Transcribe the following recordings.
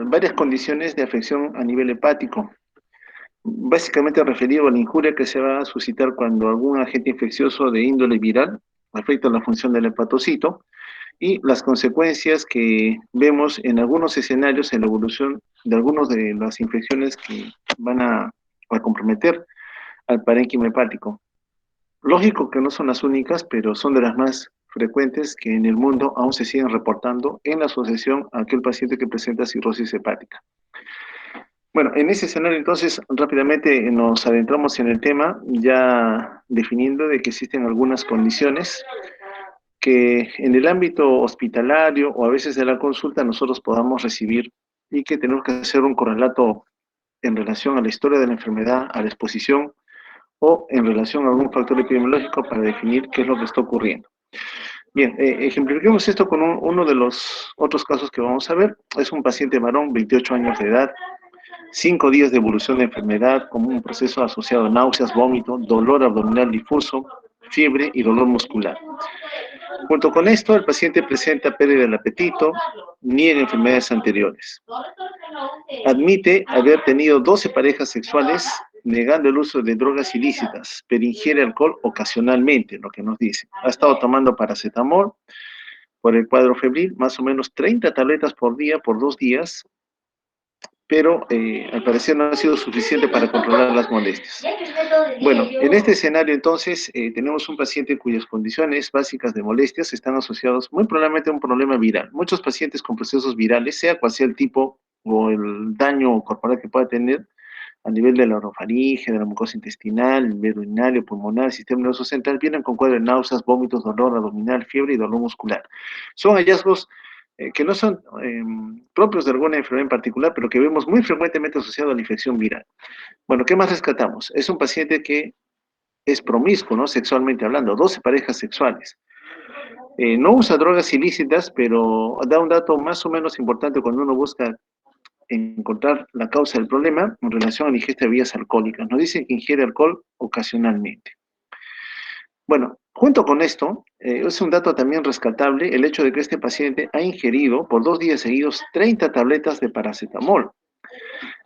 varias condiciones de afección a nivel hepático, básicamente referido a la injuria que se va a suscitar cuando algún agente infeccioso de índole viral afecta la función del hepatocito y las consecuencias que vemos en algunos escenarios en la evolución de algunas de las infecciones que van a comprometer al parénquima hepático. Lógico que no son las únicas, pero son de las más frecuentes que en el mundo aún se siguen reportando en la asociación a aquel paciente que presenta cirrosis hepática. Bueno, en ese escenario entonces rápidamente nos adentramos en el tema, ya definiendo de que existen algunas condiciones que en el ámbito hospitalario o a veces de la consulta nosotros podamos recibir y que tenemos que hacer un correlato en relación a la historia de la enfermedad, a la exposición o en relación a algún factor epidemiológico para definir qué es lo que está ocurriendo. Bien, ejemplifiquemos esto con uno de los otros casos que vamos a ver. Es un paciente varón, 28 años de edad, 5 días de evolución de enfermedad, como un proceso asociado a náuseas, vómito, dolor abdominal difuso, fiebre y dolor muscular. Junto con esto, el paciente presenta pérdida del apetito, niega enfermedades anteriores. Admite haber tenido 12 parejas sexuales, negando el uso de drogas ilícitas, pero ingiere alcohol ocasionalmente, lo que nos dice. Ha estado tomando paracetamol por el cuadro febril, más o menos 30 tabletas por día por 2 días, pero al parecer no ha sido suficiente para controlar las molestias. Bueno, en este escenario entonces tenemos un paciente cuyas condiciones básicas de molestias están asociadas muy probablemente a un problema viral. Muchos pacientes con procesos virales, sea cual sea el tipo o el daño corporal que pueda tener a nivel de la orofaringe, de la mucosa intestinal, el medio urinario, pulmonar, sistema nervioso central, vienen con cuadros de náuseas, vómitos, dolor abdominal, fiebre y dolor muscular. Son hallazgos que no son propios de alguna enfermedad en particular, pero que vemos muy frecuentemente asociado a la infección viral. Bueno, ¿qué más rescatamos? Es un paciente que es promiscuo, ¿no? Sexualmente hablando, 12 parejas sexuales. No usa drogas ilícitas, pero da un dato más o menos importante cuando uno busca encontrar la causa del problema en relación a la ingesta de bebidas alcohólicas. Nos dicen que ingiere alcohol ocasionalmente. Bueno, junto con esto, es un dato también rescatable el hecho de que este paciente ha ingerido por 2 días seguidos 30 tabletas de paracetamol,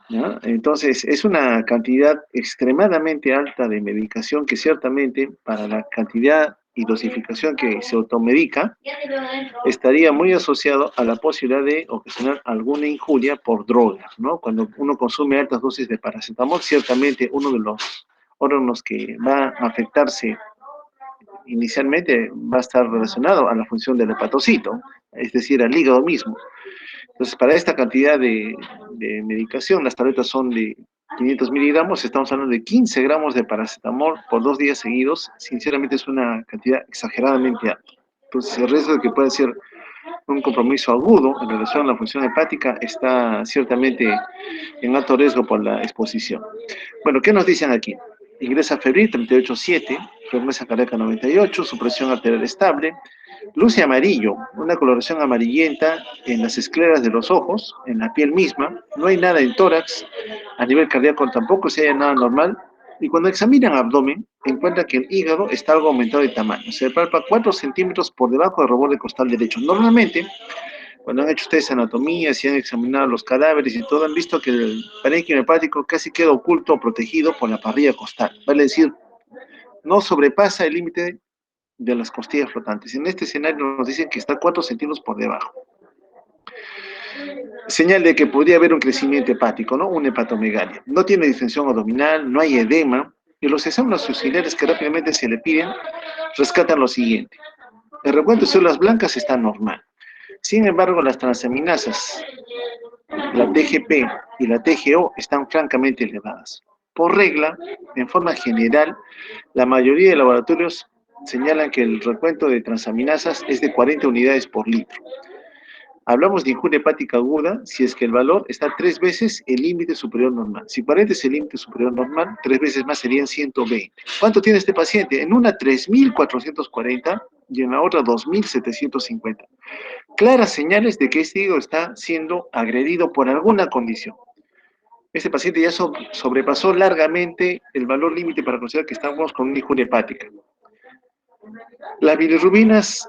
¿ya? Entonces, es una cantidad extremadamente alta de medicación que ciertamente para la cantidad y dosificación que se automedica estaría muy asociado a la posibilidad de ocasionar alguna injuria por droga, ¿no? Cuando uno consume altas dosis de paracetamol, ciertamente uno de los órganos que va a afectarse inicialmente va a estar relacionado a la función del hepatocito, es decir, al hígado mismo. Entonces, para esta cantidad de medicación, las tabletas son de 500 miligramos, estamos hablando de 15 gramos de paracetamol por 2 días seguidos, sinceramente es una cantidad exageradamente alta. Entonces, el riesgo de que pueda ser un compromiso agudo en relación a la función hepática está ciertamente en alto riesgo por la exposición. Bueno, ¿qué nos dicen aquí? Ingresa febril 38,7, frecuencia cardíaca 98, su presión arterial estable, luce amarillo, una coloración amarillenta en las escleras de los ojos, en la piel misma, no hay nada en tórax, a nivel cardíaco tampoco se halla nada normal, y cuando examinan abdomen, encuentran que el hígado está algo aumentado de tamaño, se palpa 4 centímetros por debajo del rubor del costal derecho. Normalmente, cuando han hecho ustedes anatomía, si han examinado los cadáveres y todo, han visto que el parénquima hepático casi queda oculto o protegido por la parrilla costal, vale decir, no sobrepasa el límite de las costillas flotantes. En este escenario nos dicen que está 4 centímetros por debajo. Señal de que podría haber un crecimiento hepático, ¿no? Una hepatomegalia. No tiene distensión abdominal, no hay edema, y los exámenes auxiliares que rápidamente se le piden rescatan lo siguiente. El recuento de células blancas está normal. Sin embargo, las transaminasas, la TGP y la TGO están francamente elevadas. Por regla, en forma general, la mayoría de laboratorios señalan que el recuento de transaminasas es de 40 unidades por litro. Hablamos de injuria hepática aguda si es que el valor está 3 veces el límite superior normal. Si 40 es el límite superior normal, 3 veces más serían 120. ¿Cuánto tiene este paciente? En una 3.440 y en la otra 2.750. Claras señales de que este hígado está siendo agredido por alguna condición. Este paciente ya sobrepasó largamente el valor límite para considerar que estamos con una injuria hepática. Las bilirrubinas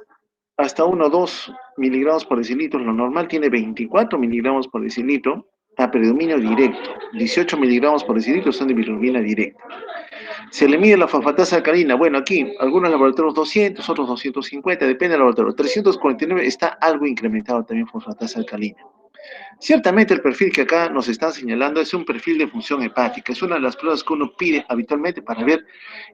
hasta 1,2 miligramos por decilitro, lo normal tiene 24 miligramos por decilitro a predominio directo. 18 miligramos por decilitro son de bilirrubina directa. Se le mide la fosfatasa alcalina. Bueno, aquí algunos laboratorios 200, otros 250, depende del laboratorio. 349 está algo incrementado también fosfatasa alcalina. Ciertamente el perfil que acá nos están señalando es un perfil de función hepática. Es una de las pruebas que uno pide habitualmente para ver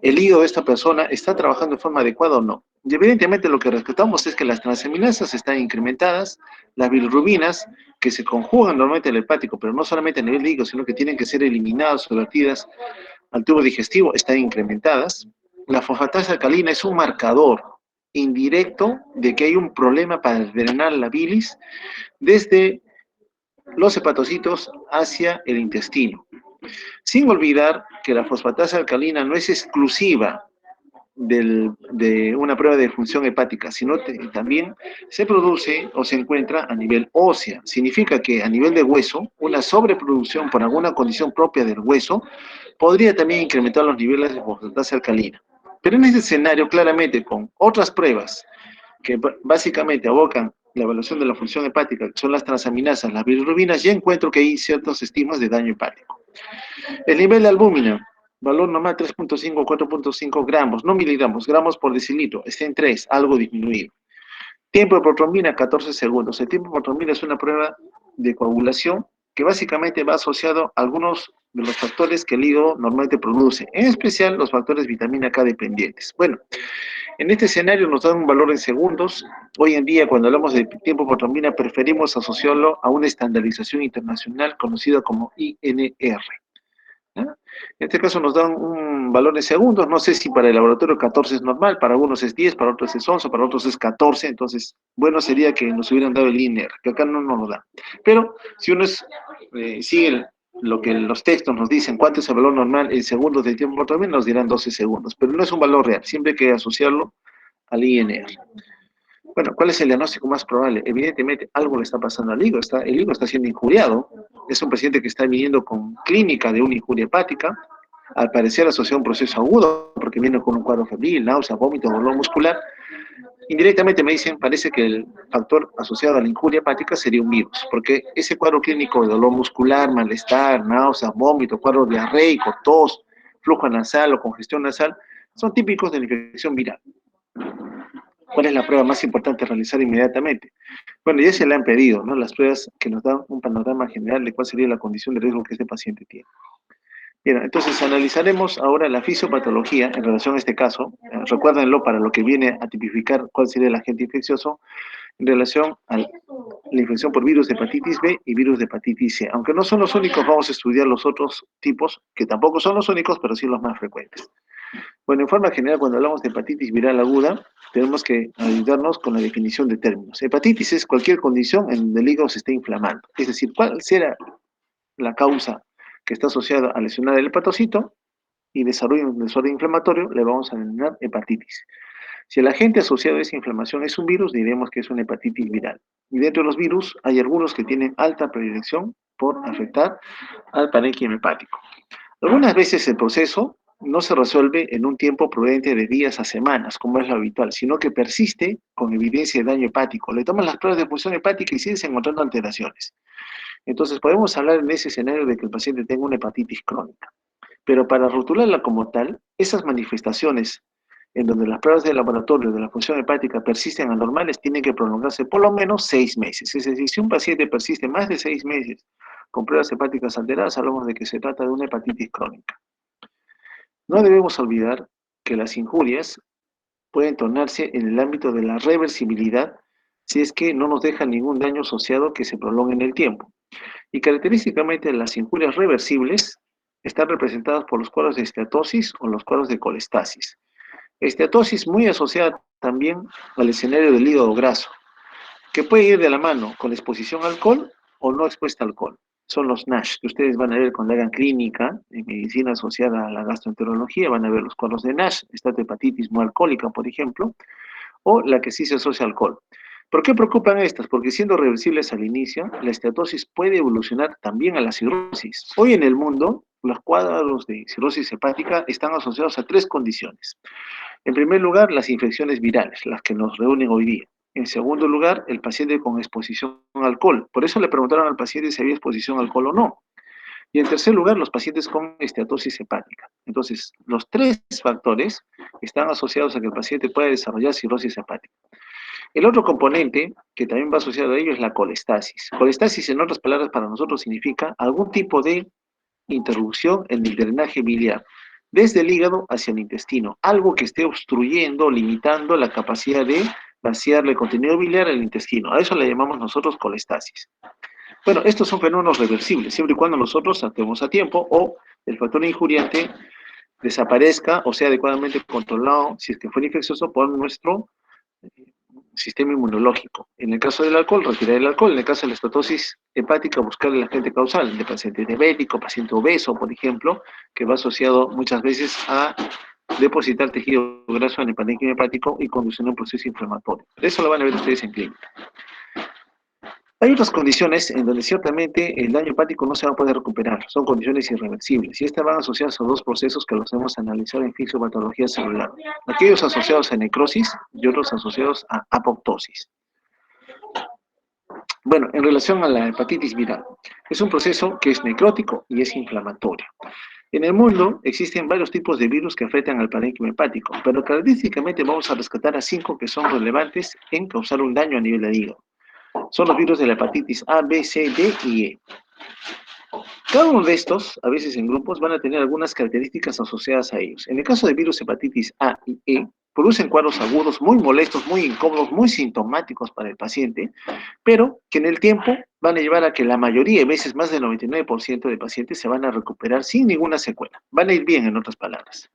el hígado de esta persona está trabajando de forma adecuada o no. Y evidentemente lo que rescatamos es que las transaminasas están incrementadas, las bilirrubinas que se conjugan normalmente en el hepático, pero no solamente a nivel de hígado, sino que tienen que ser eliminadas o vertidas al tubo digestivo, están incrementadas. La fosfatasa alcalina es un marcador indirecto de que hay un problema para drenar la bilis desde los hepatocitos hacia el intestino. Sin olvidar que la fosfatasa alcalina no es exclusiva de una prueba de función hepática, sino también se produce o se encuentra a nivel ósea. Significa que a nivel de hueso, una sobreproducción por alguna condición propia del hueso podría también incrementar los niveles de fosfatasa alcalina. Pero en este escenario, claramente, con otras pruebas que básicamente abocan la evaluación de la función hepática, que son las transaminasas, las bilirrubinas, ya encuentro que hay ciertos estigmas de daño hepático. El nivel de albúmina, valor normal 3.5 o 4.5 gramos, no miligramos, gramos por decilitro, está en 3, algo disminuido. Tiempo de protrombina, 14 segundos. El tiempo de protrombina es una prueba de coagulación que básicamente va asociado a algunos de los factores que el hígado normalmente produce, en especial los factores vitamina K dependientes. Bueno, en este escenario nos dan un valor en segundos. Hoy en día, cuando hablamos de tiempo por trombina, preferimos asociarlo a una estandarización internacional conocida como INR. ¿Ya? En este caso nos dan un valor en segundos. No sé si para el laboratorio 14 es normal, para algunos es 10, para otros es 11, para otros es 14. Entonces, bueno sería que nos hubieran dado el INR, que acá no nos lo dan. Pero si uno sigue lo que los textos nos dicen, cuánto es el valor normal en segundos de tiempo por trombina, nos dirán 12 segundos. Pero no es un valor real, siempre hay que asociarlo al INR. Bueno, ¿cuál es el diagnóstico más probable? Evidentemente algo le está pasando al hígado, el hígado está siendo injuriado, es un paciente que está viniendo con clínica de una injuria hepática, al parecer asociado a un proceso agudo, porque viene con un cuadro febril, náusea, vómito, dolor muscular. Indirectamente me dicen, parece que el factor asociado a la injuria hepática sería un virus, porque ese cuadro clínico de dolor muscular, malestar, náusea, vómito, cuadro diarreico, tos, flujo nasal o congestión nasal, son típicos de la infección viral. ¿Cuál es la prueba más importante a realizar inmediatamente? Bueno, ya se le han pedido, ¿no? Las pruebas que nos dan un panorama general de cuál sería la condición de riesgo que este paciente tiene. Bien, entonces analizaremos ahora la fisiopatología en relación a este caso. Recuérdenlo para lo que viene a tipificar cuál sería el agente infeccioso en relación a la infección por virus de hepatitis B y virus de hepatitis C. Aunque no son los únicos, vamos a estudiar los otros tipos, que tampoco son los únicos, pero sí los más frecuentes. Bueno, en forma general, cuando hablamos de hepatitis viral aguda, tenemos que ayudarnos con la definición de términos. Hepatitis es cualquier condición en donde el hígado se esté inflamando. Es decir, cuál será la causa que está asociada a lesionar el hepatocito y desarrollo un desorden inflamatorio, le vamos a denominar hepatitis. Si el agente asociado a esa inflamación es un virus, diremos que es una hepatitis viral. Y dentro de los virus hay algunos que tienen alta predilección por afectar al parénquima hepático. Algunas veces el proceso no se resuelve en un tiempo prudente de días a semanas, como es lo habitual, sino que persiste con evidencia de daño hepático. Le toman las pruebas de función hepática y siguen encontrando alteraciones. Entonces podemos hablar en ese escenario de que el paciente tenga una hepatitis crónica. Pero para rotularla como tal, esas manifestaciones en donde las pruebas de laboratorio de la función hepática persisten anormales tienen que prolongarse por lo menos 6 meses. Es decir, si un paciente persiste más de 6 meses con pruebas hepáticas alteradas, hablamos de que se trata de una hepatitis crónica. No debemos olvidar que las injurias pueden tornarse en el ámbito de la reversibilidad si es que no nos dejan ningún daño asociado que se prolongue en el tiempo. Y característicamente las injurias reversibles están representadas por los cuadros de esteatosis o los cuadros de colestasis. Esteatosis muy asociada también al escenario del hígado graso, que puede ir de la mano con exposición al alcohol o no expuesta al alcohol. Son los NASH, que ustedes van a ver cuando hagan clínica en medicina asociada a la gastroenterología, van a ver los cuadros de NASH, hepatitis muy alcohólica, por ejemplo, o la que sí se asocia al alcohol. ¿Por qué preocupan estas? Porque siendo reversibles al inicio, la esteatosis puede evolucionar también a la cirrosis. Hoy en el mundo, los cuadros de cirrosis hepática están asociados a 3 condiciones. En primer lugar, las infecciones virales, las que nos reúnen hoy día. En segundo lugar, el paciente con exposición al alcohol. Por eso le preguntaron al paciente si había exposición al alcohol o no. Y en tercer lugar, los pacientes con esteatosis hepática. Entonces, los tres factores están asociados a que el paciente pueda desarrollar cirrosis hepática. El otro componente que también va asociado a ello es la colestasis. Colestasis, en otras palabras, para nosotros significa algún tipo de interrupción en el drenaje biliar, desde el hígado hacia el intestino, algo que esté obstruyendo, limitando la capacidad de vaciarle contenido biliar al intestino. A eso le llamamos nosotros colestasis. Bueno, estos son fenómenos reversibles, siempre y cuando nosotros actuemos a tiempo o el factor injuriante desaparezca o sea adecuadamente controlado, si es que fuera infeccioso, por nuestro sistema inmunológico. En el caso del alcohol, retirar el alcohol. En el caso de la estatosis hepática, buscar el agente causal de paciente diabético, paciente obeso, por ejemplo, que va asociado muchas veces a depositar tejido graso en el parénquima hepático y conducir a un proceso inflamatorio. Eso lo van a ver ustedes en clínica. Hay otras condiciones en donde ciertamente el daño hepático no se va a poder recuperar, son condiciones irreversibles, y estas van asociadas a dos procesos que los hemos analizado en fisiopatología celular, aquellos asociados a necrosis y otros asociados a apoptosis. Bueno, en relación a la hepatitis viral, es un proceso que es necrótico y es inflamatorio. En el mundo existen varios tipos de virus que afectan al parénquima hepático, pero característicamente vamos a rescatar a 5 que son relevantes en causar un daño a nivel del hígado. Son los virus de la hepatitis A, B, C, D y E. Cada uno de estos, a veces en grupos, van a tener algunas características asociadas a ellos. En el caso de virus hepatitis A y E, producen cuadros agudos muy molestos, muy incómodos, muy sintomáticos para el paciente, pero que en el tiempo van a llevar a que la mayoría, de veces más del 99% de pacientes, se van a recuperar sin ninguna secuela. Van a ir bien, en otras palabras.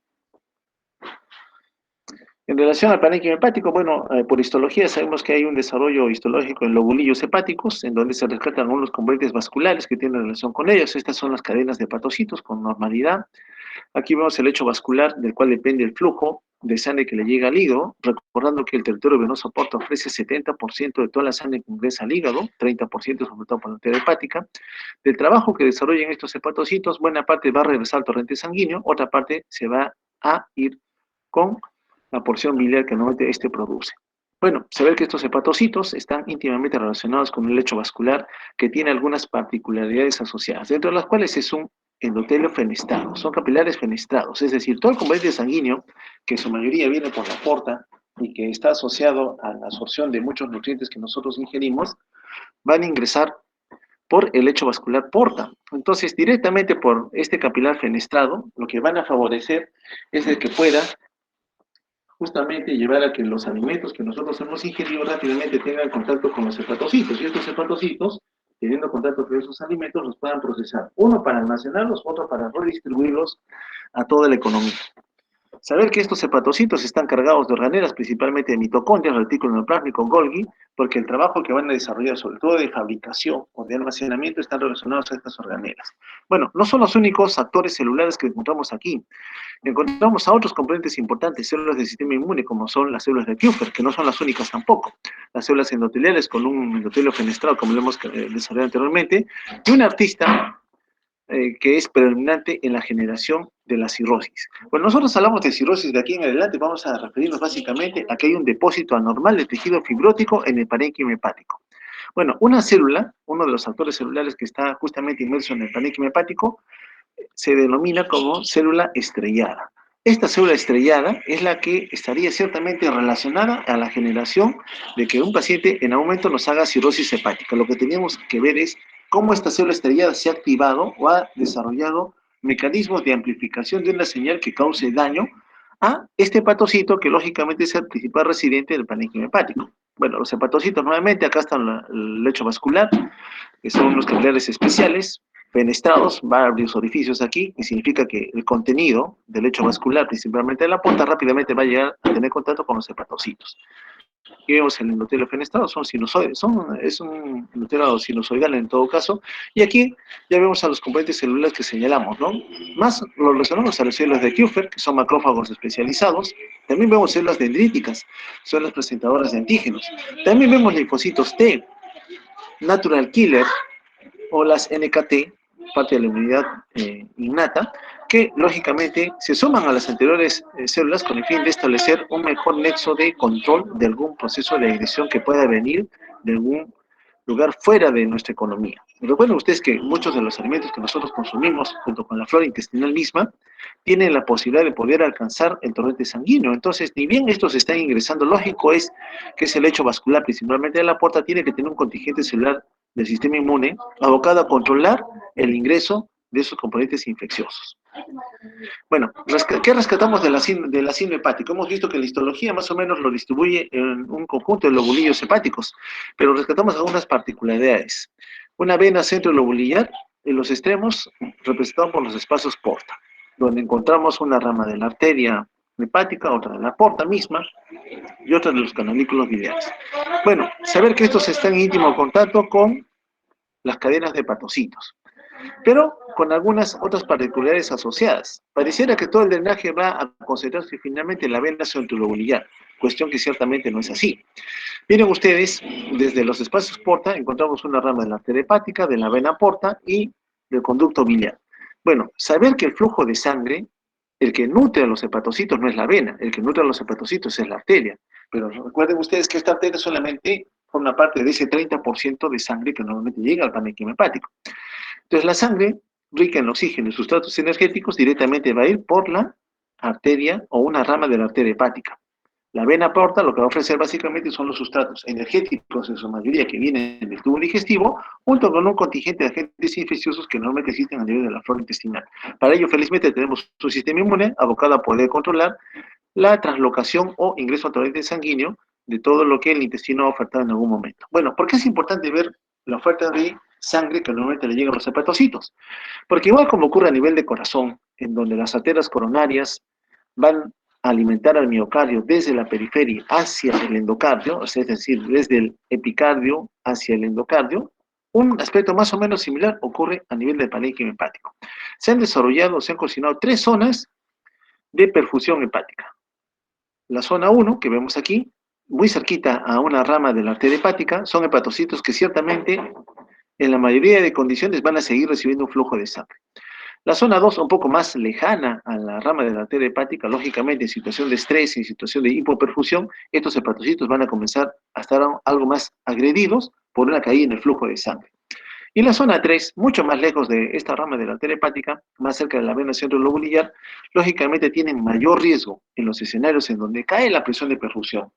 En relación al parénquima hepático, bueno, por histología sabemos que hay un desarrollo histológico en lobulillos hepáticos, en donde se rescatan algunos componentes vasculares que tienen relación con ellos. Estas son las cadenas de hepatocitos con normalidad. Aquí vemos el lecho vascular, del cual depende el flujo de sangre que le llega al hígado, recordando que el territorio venoso porta ofrece 70% de toda la sangre que ingresa al hígado, 30% sobre todo por la arteria hepática. Del trabajo que desarrollan estos hepatocitos, buena parte va a regresar al torrente sanguíneo, otra parte se va a ir con la porción biliar que normalmente este produce. Bueno, se ve que estos hepatocitos están íntimamente relacionados con un lecho vascular que tiene algunas particularidades asociadas, dentro de las cuales es un endotelio fenestrado, son capilares fenestrados, es decir, todo el componente sanguíneo, que en su mayoría viene por la porta y que está asociado a la absorción de muchos nutrientes que nosotros ingerimos, van a ingresar por el lecho vascular porta. Entonces, directamente por este capilar fenestrado, lo que van a favorecer es el que pueda justamente llevar a que los alimentos que nosotros hemos ingerido rápidamente tengan contacto con los hepatocitos, y estos hepatocitos, teniendo contacto con esos alimentos, los puedan procesar, uno para almacenarlos, otro para redistribuirlos a toda la economía. Saber que estos hepatocitos están cargados de organelas, principalmente de mitocondrias, retículo endoplásmico, Golgi, porque el trabajo que van a desarrollar, sobre todo de fabricación o de almacenamiento, están relacionados a estas organelas. Bueno, no son los únicos actores celulares que encontramos aquí. Encontramos a otros componentes importantes, células del sistema inmune, como son las células de Kupffer, que no son las únicas tampoco. Las células endoteliales con un endotelio fenestrado, como lo hemos desarrollado anteriormente, y un artista que es predominante en la generación de la cirrosis. Cuando nosotros hablamos de cirrosis de aquí en adelante, vamos a referirnos básicamente a que hay un depósito anormal de tejido fibrótico en el parénquima hepático. Bueno, una célula, uno de los actores celulares que está justamente inmerso en el parénquima hepático, se denomina como célula estrellada. Esta célula estrellada es la que estaría ciertamente relacionada a la generación de que un paciente en algún momento nos haga cirrosis hepática. Lo que tenemos que ver es cómo esta célula estrellada se ha activado o ha desarrollado mecanismos de amplificación de una señal que cause daño a este hepatocito que lógicamente es el principal residente del parénquima hepático. Bueno, los hepatocitos nuevamente, acá está el lecho vascular, que son unos capilares especiales, fenestrados, varios orificios aquí, y significa que el contenido del lecho vascular, principalmente de la punta, rápidamente va a llegar a tener contacto con los hepatocitos. Aquí vemos el endotelio fenestrado, son sinusoides, es un endotelio sinusoidal en todo caso, y aquí ya vemos a los componentes celulares que señalamos, ¿no? Más lo relacionamos a las células de Kupffer, que son macrófagos especializados, también vemos células dendríticas, son las presentadoras de antígenos, también vemos linfocitos T, natural killer, o las NKT, parte de la inmunidad innata, que lógicamente se suman a las anteriores células con el fin de establecer un mejor nexo de control de algún proceso de agresión que pueda venir de algún lugar fuera de nuestra economía. Recuerden ustedes que muchos de los alimentos que nosotros consumimos, junto con la flora intestinal misma, tienen la posibilidad de poder alcanzar el torrente sanguíneo. Entonces, ni bien estos están ingresando, lógico es que es el hecho vascular, principalmente de la porta, tiene que tener un contingente celular del sistema inmune abocado a controlar el ingreso de esos componentes infecciosos. Bueno, ¿qué rescatamos del ácido hepático? Hemos visto que la histología más o menos lo distribuye en un conjunto de lobulillos hepáticos, pero rescatamos algunas particularidades. Una vena centrolobulillar en los extremos representado por los espacios porta, donde encontramos una rama de la arteria hepática, otra de la porta misma y otra de los canalículos biliares. Bueno, saber que estos están en íntimo contacto con las cadenas de hepatocitos, pero con algunas otras particularidades asociadas. Pareciera que todo el drenaje va a concentrarse finalmente en la vena centrolobulillar, cuestión que ciertamente no es así. Miren ustedes, desde los espacios porta encontramos una rama de la arteria hepática, de la vena porta y del conducto biliar. Bueno, saber que el flujo de sangre, el que nutre a los hepatocitos no es la vena, el que nutre a los hepatocitos es la arteria. Pero recuerden ustedes que esta arteria solamente forma parte de ese 30% de sangre que normalmente llega al parénquima hepático. Entonces la sangre, rica en oxígeno y sustratos energéticos, directamente va a ir por la arteria o una rama de la arteria hepática. La vena porta lo que va a ofrecer básicamente son los sustratos energéticos, en su mayoría que vienen del tubo digestivo, junto con un contingente de agentes infecciosos que normalmente existen a nivel de la flora intestinal. Para ello, felizmente, tenemos un sistema inmune abocado a poder controlar la translocación o ingreso al torrente sanguíneo de todo lo que el intestino ha ofertado en algún momento. Bueno, ¿por qué es importante ver la oferta de sangre que normalmente le llega a los hepatocitos? Porque igual como ocurre a nivel de corazón, en donde las arterias coronarias van a alimentar al miocardio desde la periferia hacia el endocardio, es decir, desde el epicardio hacia el endocardio, un aspecto más o menos similar ocurre a nivel del parénquima hepático. Se han desarrollado, se han cocinado tres zonas de perfusión hepática. La zona 1, que vemos aquí, muy cerquita a una rama de la arteria hepática, son hepatocitos que ciertamente en la mayoría de condiciones van a seguir recibiendo un flujo de sangre. La zona 2, un poco más lejana a la rama de la arteria hepática, lógicamente en situación de estrés, en situación de hipoperfusión, estos hepatocitos van a comenzar a estar algo más agredidos por una caída en el flujo de sangre. Y la zona 3, mucho más lejos de esta rama de la arteria hepática, más cerca de la vena centrolobulillar, lógicamente tienen mayor riesgo en los escenarios en donde cae la presión de perfusión,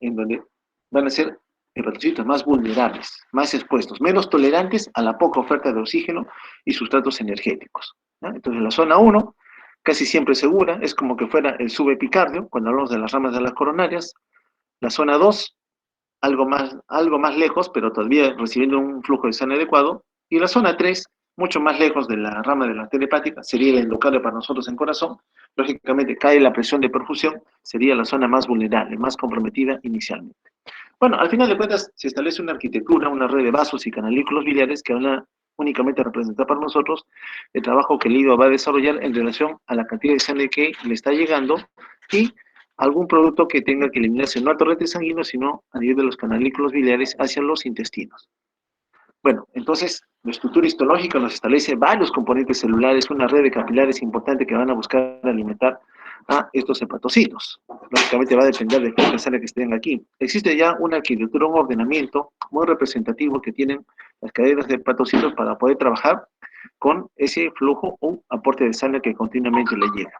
en donde van a ser hepatocitos más vulnerables, más expuestos, menos tolerantes a la poca oferta de oxígeno y sustratos energéticos, ¿no? Entonces la zona 1, casi siempre segura, es como que fuera el subepicardio, cuando hablamos de las ramas de las coronarias. La zona 2, algo más lejos, pero todavía recibiendo un flujo de sangre adecuado. Y la zona 3, mucho más lejos de la rama de la arteria hepática, sería el endocardio para nosotros en corazón. Lógicamente cae la presión de perfusión, sería la zona más vulnerable, más comprometida inicialmente. Bueno, al final de cuentas se establece una arquitectura, una red de vasos y canalículos biliares que van a únicamente representar para nosotros el trabajo que el hígado va a desarrollar en relación a la cantidad de sangre que le está llegando y algún producto que tenga que eliminarse no al torrente sanguíneo, sino a nivel de los canalículos biliares hacia los intestinos. Bueno, entonces la estructura histológica nos establece varios componentes celulares, una red de capilares importante que van a buscar alimentar a estos hepatocitos. Lógicamente va a depender de qué sangre que estén aquí. Existe ya una arquitectura, un ordenamiento muy representativo que tienen las cadenas de hepatocitos para poder trabajar con ese flujo o aporte de sangre que continuamente le llega.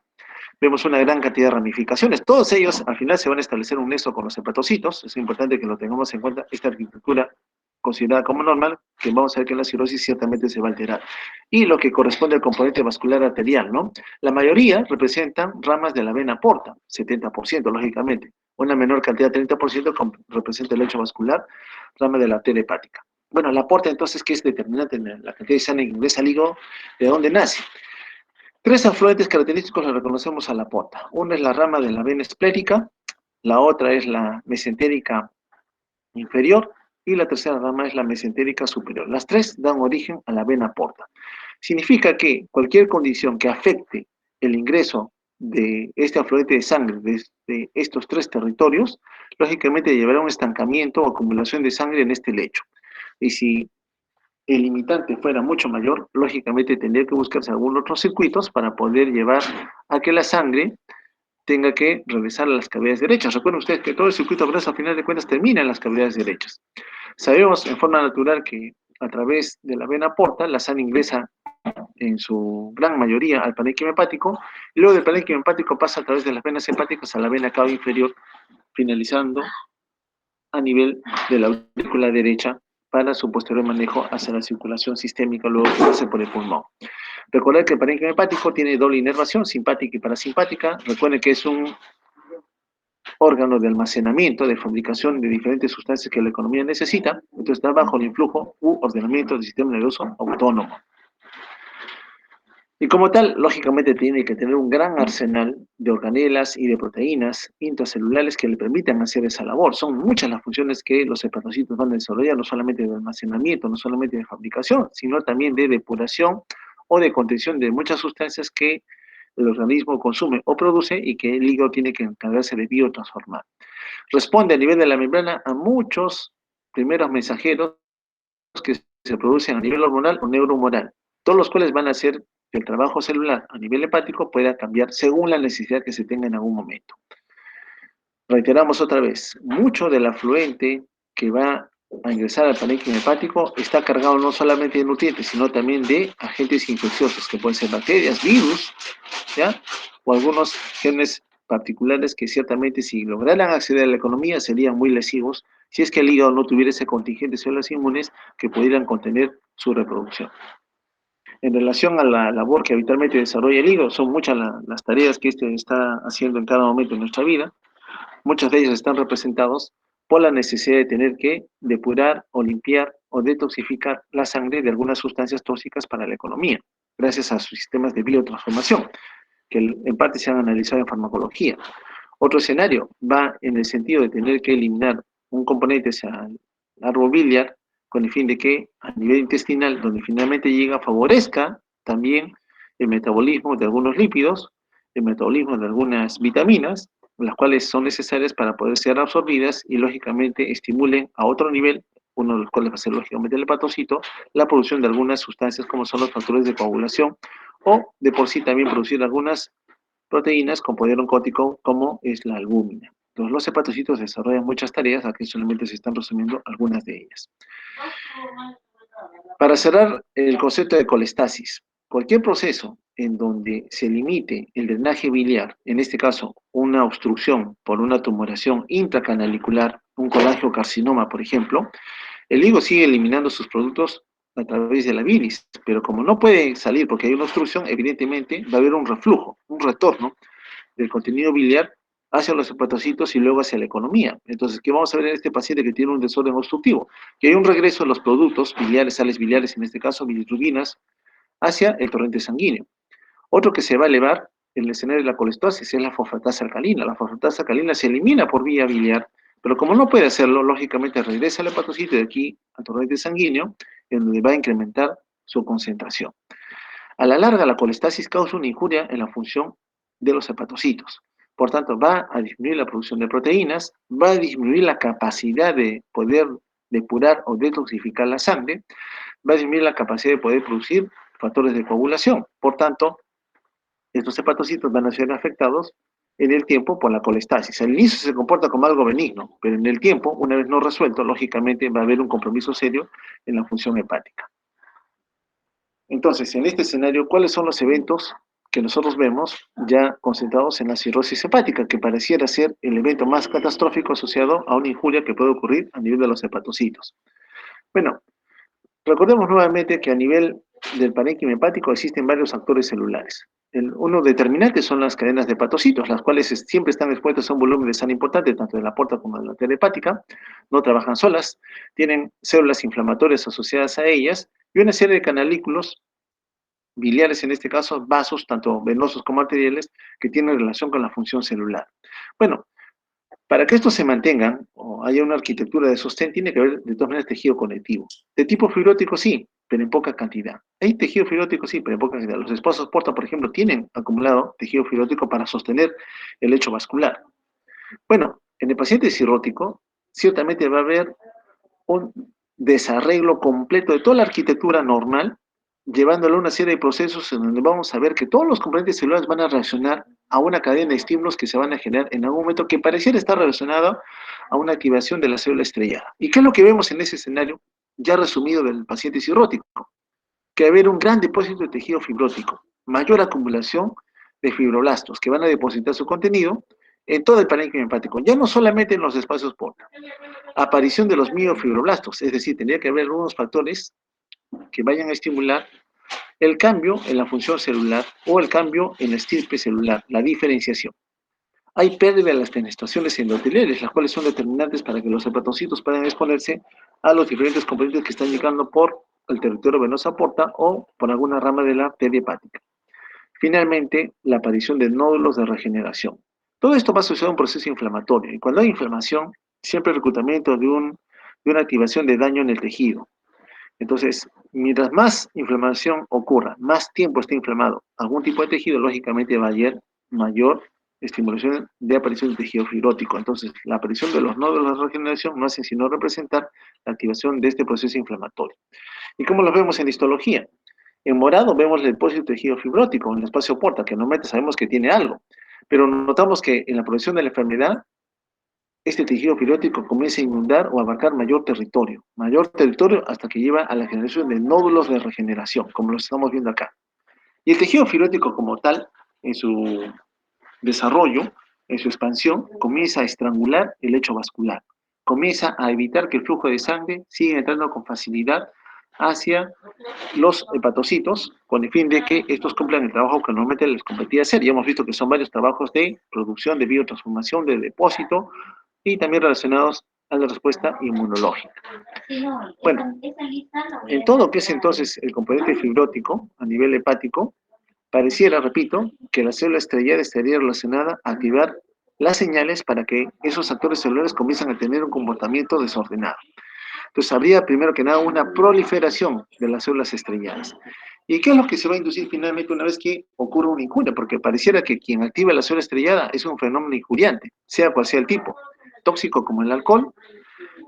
Vemos una gran cantidad de ramificaciones. Todos ellos al final se van a establecer un nexo con los hepatocitos. Es importante que lo tengamos en cuenta, esta arquitectura considerada como normal, que vamos a ver que en la cirrosis ciertamente se va a alterar. Y lo que corresponde al componente vascular arterial, ¿no? La mayoría representan ramas de la vena porta, 70%, lógicamente. Una menor cantidad, 30%, representa el lecho vascular, rama de la arteria hepática. Bueno, la porta entonces, ¿qué es determinante en la cantidad de sangre que ingresa al hígado? ¿De dónde nace? Tres afluentes característicos le reconocemos a la porta. Una es la rama de la vena esplérica, la otra es la mesentérica inferior y la tercera rama es la mesentérica superior. Las tres dan origen a la vena porta. Significa que cualquier condición que afecte el ingreso de este afluente de sangre desde estos tres territorios, lógicamente llevará a un estancamiento o acumulación de sangre en este lecho. Y si el limitante fuera mucho mayor, lógicamente tendría que buscarse algunos otros circuitos para poder llevar a que la sangre tenga que regresar a las cavidades derechas. Recuerden ustedes que todo el circuito venoso, a final de cuentas, termina en las cavidades derechas. Sabemos en forma natural que a través de la vena porta, la sangre ingresa en su gran mayoría al parénquima hepático, y luego del parénquima hepático pasa a través de las venas hepáticas a la vena cava inferior, finalizando a nivel de la aurícula derecha para su posterior manejo hacia la circulación sistémica, luego que pase por el pulmón. Recordar que el parénquima hepático tiene doble inervación, simpática y parasimpática. Recuerden que es un órgano de almacenamiento, de fabricación de diferentes sustancias que la economía necesita, entonces está bajo el influjo u ordenamiento del sistema nervioso autónomo. Y como tal, lógicamente tiene que tener un gran arsenal de organelas y de proteínas intracelulares que le permitan hacer esa labor. Son muchas las funciones que los hepatocitos van a desarrollar, no solamente de almacenamiento, no solamente de fabricación, sino también de depuración o de contención de muchas sustancias que el organismo consume o produce y que el hígado tiene que encargarse de biotransformar. Responde a nivel de la membrana a muchos primeros mensajeros que se producen a nivel hormonal o neurohumoral, todos los cuales van a hacer que el trabajo celular a nivel hepático pueda cambiar según la necesidad que se tenga en algún momento. Reiteramos otra vez, mucho del afluente que va a ingresar al parénquima hepático está cargado no solamente de nutrientes, sino también de agentes infecciosos, que pueden ser bacterias, virus, ¿ya? O algunos genes particulares que ciertamente si lograran acceder a la economía serían muy lesivos si es que el hígado no tuviera ese contingente de células inmunes que pudieran contener su reproducción. En relación a la labor que habitualmente desarrolla el hígado, son muchas las tareas que este está haciendo en cada momento de nuestra vida. Muchas de ellas están representados por la necesidad de tener que depurar o limpiar o detoxificar la sangre de algunas sustancias tóxicas para la economía, gracias a sus sistemas de biotransformación, que en parte se han analizado en farmacología. Otro escenario va en el sentido de tener que eliminar un componente hacia el árbol biliar con el fin de que a nivel intestinal, donde finalmente llega, favorezca también el metabolismo de algunos lípidos, el metabolismo de algunas vitaminas, las cuales son necesarias para poder ser absorbidas y lógicamente estimulen a otro nivel, uno de los cuales va a ser lógicamente el hepatocito, la producción de algunas sustancias como son los factores de coagulación o de por sí también producir algunas proteínas con poder oncótico como es la albúmina. Entonces, los hepatocitos desarrollan muchas tareas, aquí solamente se están resumiendo algunas de ellas. Para cerrar el concepto de colestasis, cualquier proceso en donde se limite el drenaje biliar, en este caso una obstrucción por una tumoración intracanalicular, un colangiocarcinoma, por ejemplo, el hígado sigue eliminando sus productos a través de la bilis, pero como no puede salir porque hay una obstrucción, evidentemente va a haber un reflujo, un retorno del contenido biliar hacia los hepatocitos y luego hacia la economía. Entonces, ¿qué vamos a ver en este paciente que tiene un desorden obstructivo? Que hay un regreso de los productos biliares, sales biliares, en este caso bilirrubinas, hacia el torrente sanguíneo. Otro que se va a elevar en el escenario de la colestasis es la fosfatasa alcalina. La fosfatasa alcalina se elimina por vía biliar, pero como no puede hacerlo, lógicamente regresa al hepatocito de aquí al torrente sanguíneo, en donde va a incrementar su concentración. A la larga, la colestasis causa una injuria en la función de los hepatocitos. Por tanto, va a disminuir la producción de proteínas, va a disminuir la capacidad de poder depurar o detoxificar la sangre, va a disminuir la capacidad de poder producir factores de coagulación. Por tanto, estos hepatocitos van a ser afectados en el tiempo por la colestasis. Al inicio se comporta como algo benigno, pero en el tiempo, una vez no resuelto, lógicamente va a haber un compromiso serio en la función hepática. Entonces, en este escenario, ¿cuáles son los eventos que nosotros vemos ya concentrados en la cirrosis hepática, que pareciera ser el evento más catastrófico asociado a una injuria que puede ocurrir a nivel de los hepatocitos? Bueno, recordemos nuevamente que a nivel del parénquima hepático existen varios actores celulares. Uno determinante son las cadenas de hepatocitos, las cuales siempre están expuestas a un volumen de sangre importante, tanto de la porta como de la arteria hepática, no trabajan solas, tienen células inflamatorias asociadas a ellas y una serie de canalículos biliares, en este caso, vasos, tanto venosos como arteriales, que tienen relación con la función celular. Bueno, para que esto se mantenga o haya una arquitectura de sostén, tiene que haber de todas maneras tejido conectivo. De tipo fibrótico sí, pero en poca cantidad. Hay tejido fibrótico sí, pero en poca cantidad. Los esposos porta, por ejemplo, tienen acumulado tejido fibrótico para sostener el lecho vascular. Bueno, en el paciente cirrótico, ciertamente va a haber un desarreglo completo de toda la arquitectura normal, llevándolo a una serie de procesos en donde vamos a ver que todos los componentes celulares van a reaccionar a una cadena de estímulos que se van a generar en algún momento que pareciera estar relacionado a una activación de la célula estrellada. ¿Y qué es lo que vemos en ese escenario ya resumido del paciente cirrótico? Que va a haber un gran depósito de tejido fibrótico, mayor acumulación de fibroblastos que van a depositar su contenido en todo el parénquima hepático, ya no solamente en los espacios porta. Aparición de los miofibroblastos, es decir, tendría que haber algunos factores que vayan a estimular el cambio en la función celular o el cambio en la estirpe celular, la diferenciación. Hay pérdida de las fenestraciones endoteliales, las cuales son determinantes para que los hepatocitos puedan exponerse a los diferentes componentes que están llegando por el territorio venoso porta o por alguna rama de la arteria hepática. Finalmente, la aparición de nódulos de regeneración. Todo esto va asociado a un proceso inflamatorio y cuando hay inflamación, siempre el reclutamiento de una activación de daño en el tejido. Entonces, mientras más inflamación ocurra, más tiempo esté inflamado algún tipo de tejido, lógicamente va a haber mayor estimulación de aparición de tejido fibrótico. Entonces, la aparición de los nódulos de regeneración no hace sino representar la activación de este proceso inflamatorio. ¿Y cómo lo vemos en histología? En morado vemos el depósito de tejido fibrótico en el espacio porta, que normalmente sabemos que tiene algo, pero notamos que en la progresión de la enfermedad este tejido fibrótico comienza a inundar o abarcar mayor territorio hasta que lleva a la generación de nódulos de regeneración, como lo estamos viendo acá. Y el tejido fibrótico como tal, en su desarrollo, en su expansión, comienza a estrangular el lecho vascular, comienza a evitar que el flujo de sangre siga entrando con facilidad hacia los hepatocitos, con el fin de que estos cumplan el trabajo que normalmente les competía hacer. Ya hemos visto que son varios trabajos de producción, de biotransformación, de depósito, y también relacionados a la respuesta inmunológica. Bueno, en todo lo que es entonces el componente fibrótico a nivel hepático, pareciera, repito, que la célula estrellada estaría relacionada a activar las señales para que esos actores celulares comiencen a tener un comportamiento desordenado. Entonces habría primero que nada una proliferación de las células estrelladas. ¿Y qué es lo que se va a inducir finalmente una vez que ocurra una injuria? Porque pareciera que quien activa la célula estrellada es un fenómeno injuriante, sea cual sea el tipo, tóxico como el alcohol,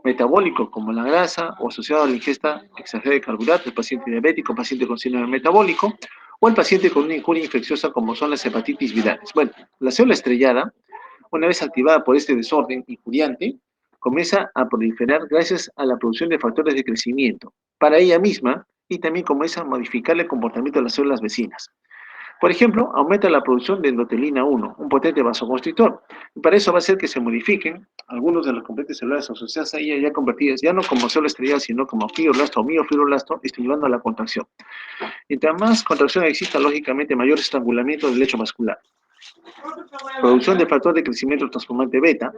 metabólico como la grasa o asociado a la ingesta exagerada de carbohidratos, el paciente diabético, el paciente con síndrome metabólico o el paciente con una injuria infecciosa como son las hepatitis virales. Bueno, la célula estrellada, una vez activada por este desorden injuriante, comienza a proliferar gracias a la producción de factores de crecimiento para ella misma y también comienza a modificar el comportamiento de las células vecinas. Por ejemplo, aumenta la producción de endotelina 1, un potente vasoconstrictor. Y para eso va a hacer que se modifiquen algunos de los componentes celulares asociados a ella ya convertidas, ya no como célula estrellada, sino como fibroblasto o miofibroblasto, estimulando la contracción. Mientras más contracción exista, lógicamente, mayor estrangulamiento del lecho vascular. Producción de factor de crecimiento transformante beta,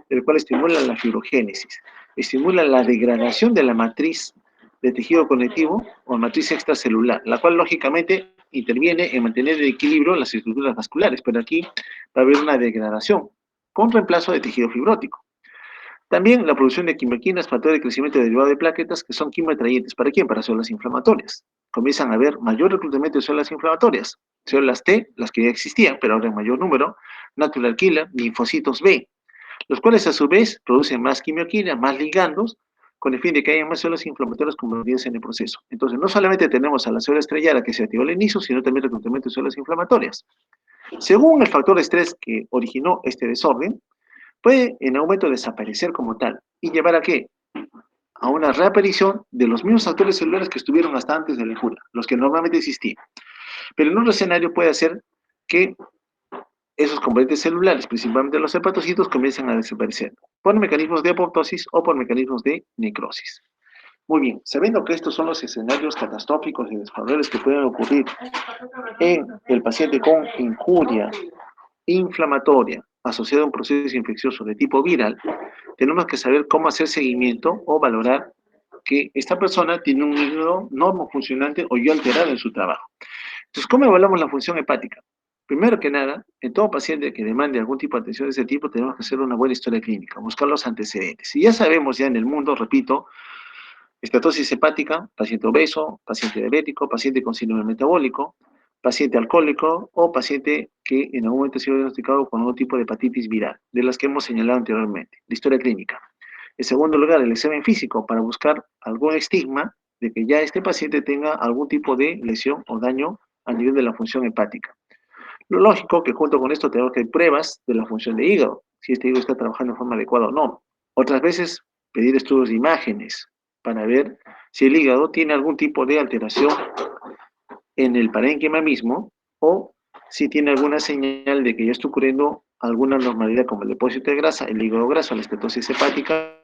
el cual estimula la fibrogénesis, estimula la degradación de la matriz de tejido conectivo o matriz extracelular, la cual lógicamente interviene en mantener el equilibrio de las estructuras vasculares, pero aquí va a haber una degradación con reemplazo de tejido fibrótico. También la producción de quimioquinas, factor de crecimiento derivado de plaquetas, que son quimioatrayentes. ¿Para quién? Para células inflamatorias. Comienzan a haber mayor reclutamiento de células inflamatorias. Células T, las que ya existían, pero ahora en mayor número, natural killer, linfocitos B, los cuales a su vez producen más quimioquina, más ligandos, con el fin de que haya más células inflamatorias convertidas en el proceso. Entonces, no solamente tenemos a la célula estrellada que se activó al inicio, sino también reclutamiento de células inflamatorias. Según el factor de estrés que originó este desorden, puede en aumento desaparecer como tal y llevar a qué? A una reaparición de los mismos actores celulares que estuvieron hasta antes de la injuria, los que normalmente existían. Pero en otro escenario puede hacer que esos componentes celulares, principalmente los hepatocitos, comiencen a desaparecer por mecanismos de apoptosis o por mecanismos de necrosis. Muy bien, sabiendo que estos son los escenarios catastróficos y desfavorables que pueden ocurrir en el paciente con injuria inflamatoria asociada a un proceso infeccioso de tipo viral, tenemos que saber cómo hacer seguimiento o valorar que esta persona tiene un hígado normofuncionante o ya alterado en su trabajo. Entonces, ¿cómo evaluamos la función hepática? Primero que nada, en todo paciente que demande algún tipo de atención de ese tipo, tenemos que hacer una buena historia clínica, buscar los antecedentes. Y ya sabemos ya en el mundo, repito, estatosis hepática, paciente obeso, paciente diabético, paciente con síndrome metabólico, paciente alcohólico o paciente que en algún momento ha sido diagnosticado con algún tipo de hepatitis viral, de las que hemos señalado anteriormente. La historia clínica. En segundo lugar, el examen físico para buscar algún estigma de que ya este paciente tenga algún tipo de lesión o daño a nivel de la función hepática. Lo lógico que junto con esto tenemos que hacer pruebas de la función de hígado, si este hígado está trabajando de forma adecuada o no. Otras veces pedir estudios de imágenes para ver si el hígado tiene algún tipo de alteración en el parénquima mismo o si tiene alguna señal de que ya está ocurriendo alguna normalidad como el depósito de grasa, el hígado graso, la estenosis hepática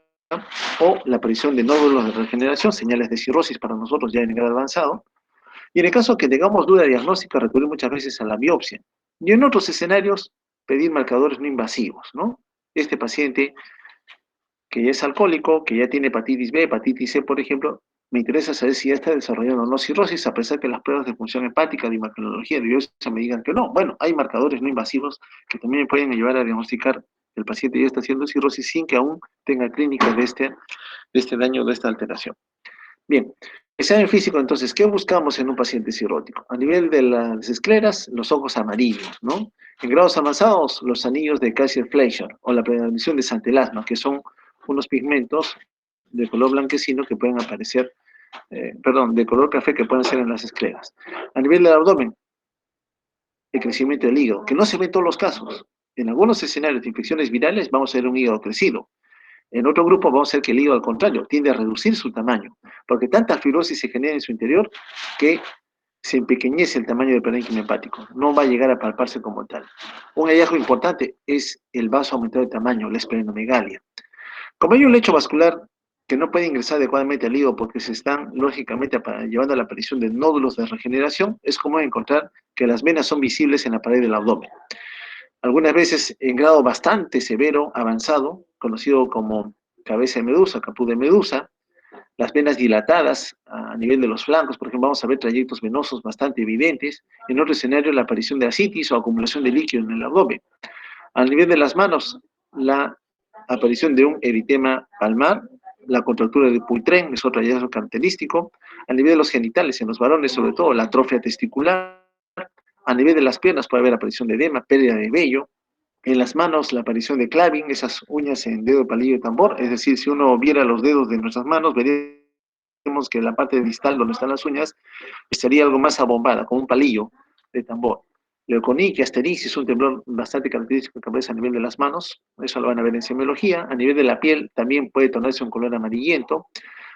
o la aparición de nódulos de regeneración, señales de cirrosis para nosotros ya en grado avanzado. Y en el caso que tengamos duda diagnóstica, recurrir muchas veces a la biopsia. Y en otros escenarios, pedir marcadores no invasivos, ¿no? Este paciente que ya es alcohólico, que ya tiene hepatitis B, hepatitis C, por ejemplo, me interesa saber si ya está desarrollando o no cirrosis, a pesar que las pruebas de función hepática, de imagenología, de biopsia me digan que no. Bueno, hay marcadores no invasivos que también me pueden ayudar a diagnosticar que el paciente ya está haciendo cirrosis sin que aún tenga clínica de este daño, de esta alteración. Bien, examen físico, entonces, ¿qué buscamos en un paciente cirrótico? A nivel de las escleras, los ojos amarillos, ¿no? En grados avanzados, los anillos de Kaiser-Fleischer o la preadmisión de santelasma, que son unos pigmentos de color blanquecino que pueden aparecer, de color café que pueden ser en las escleras. A nivel del abdomen, el crecimiento del hígado, que no se ve en todos los casos. En algunos escenarios de infecciones virales vamos a ver un hígado crecido. En otro grupo vamos a ver que el hígado, al contrario, tiende a reducir su tamaño, porque tanta fibrosis se genera en su interior que se empequeñece el tamaño del parénquima hepático, no va a llegar a palparse como tal. Un hallazgo importante es el vaso aumentado de tamaño, la esplenomegalia. Como hay un lecho vascular que no puede ingresar adecuadamente al hígado porque se están, lógicamente, llevando a la aparición de nódulos de regeneración, es común encontrar que las venas son visibles en la pared del abdomen. Algunas veces en grado bastante severo, avanzado, conocido como cabeza de medusa, caput de medusa, las venas dilatadas a nivel de los flancos, por ejemplo, vamos a ver trayectos venosos bastante evidentes. En otro escenario, la aparición de ascitis o acumulación de líquido en el abdomen. A nivel de las manos, la aparición de un eritema palmar, la contractura de Puytren es otro hallazgo característico. A nivel de los genitales, en los varones, sobre todo, la atrofia testicular. A nivel de las piernas puede haber aparición de edema, pérdida de vello. En las manos, la aparición de claving, esas uñas en dedo, palillo y tambor. Es decir, si uno viera los dedos de nuestras manos, veríamos que la parte distal donde están las uñas estaría algo más abombada, como un palillo de tambor. Leuconiquia, asterisis, un temblor bastante característico que aparece a nivel de las manos, eso lo van a ver en semiología. A nivel de la piel también puede tornarse un color amarillento.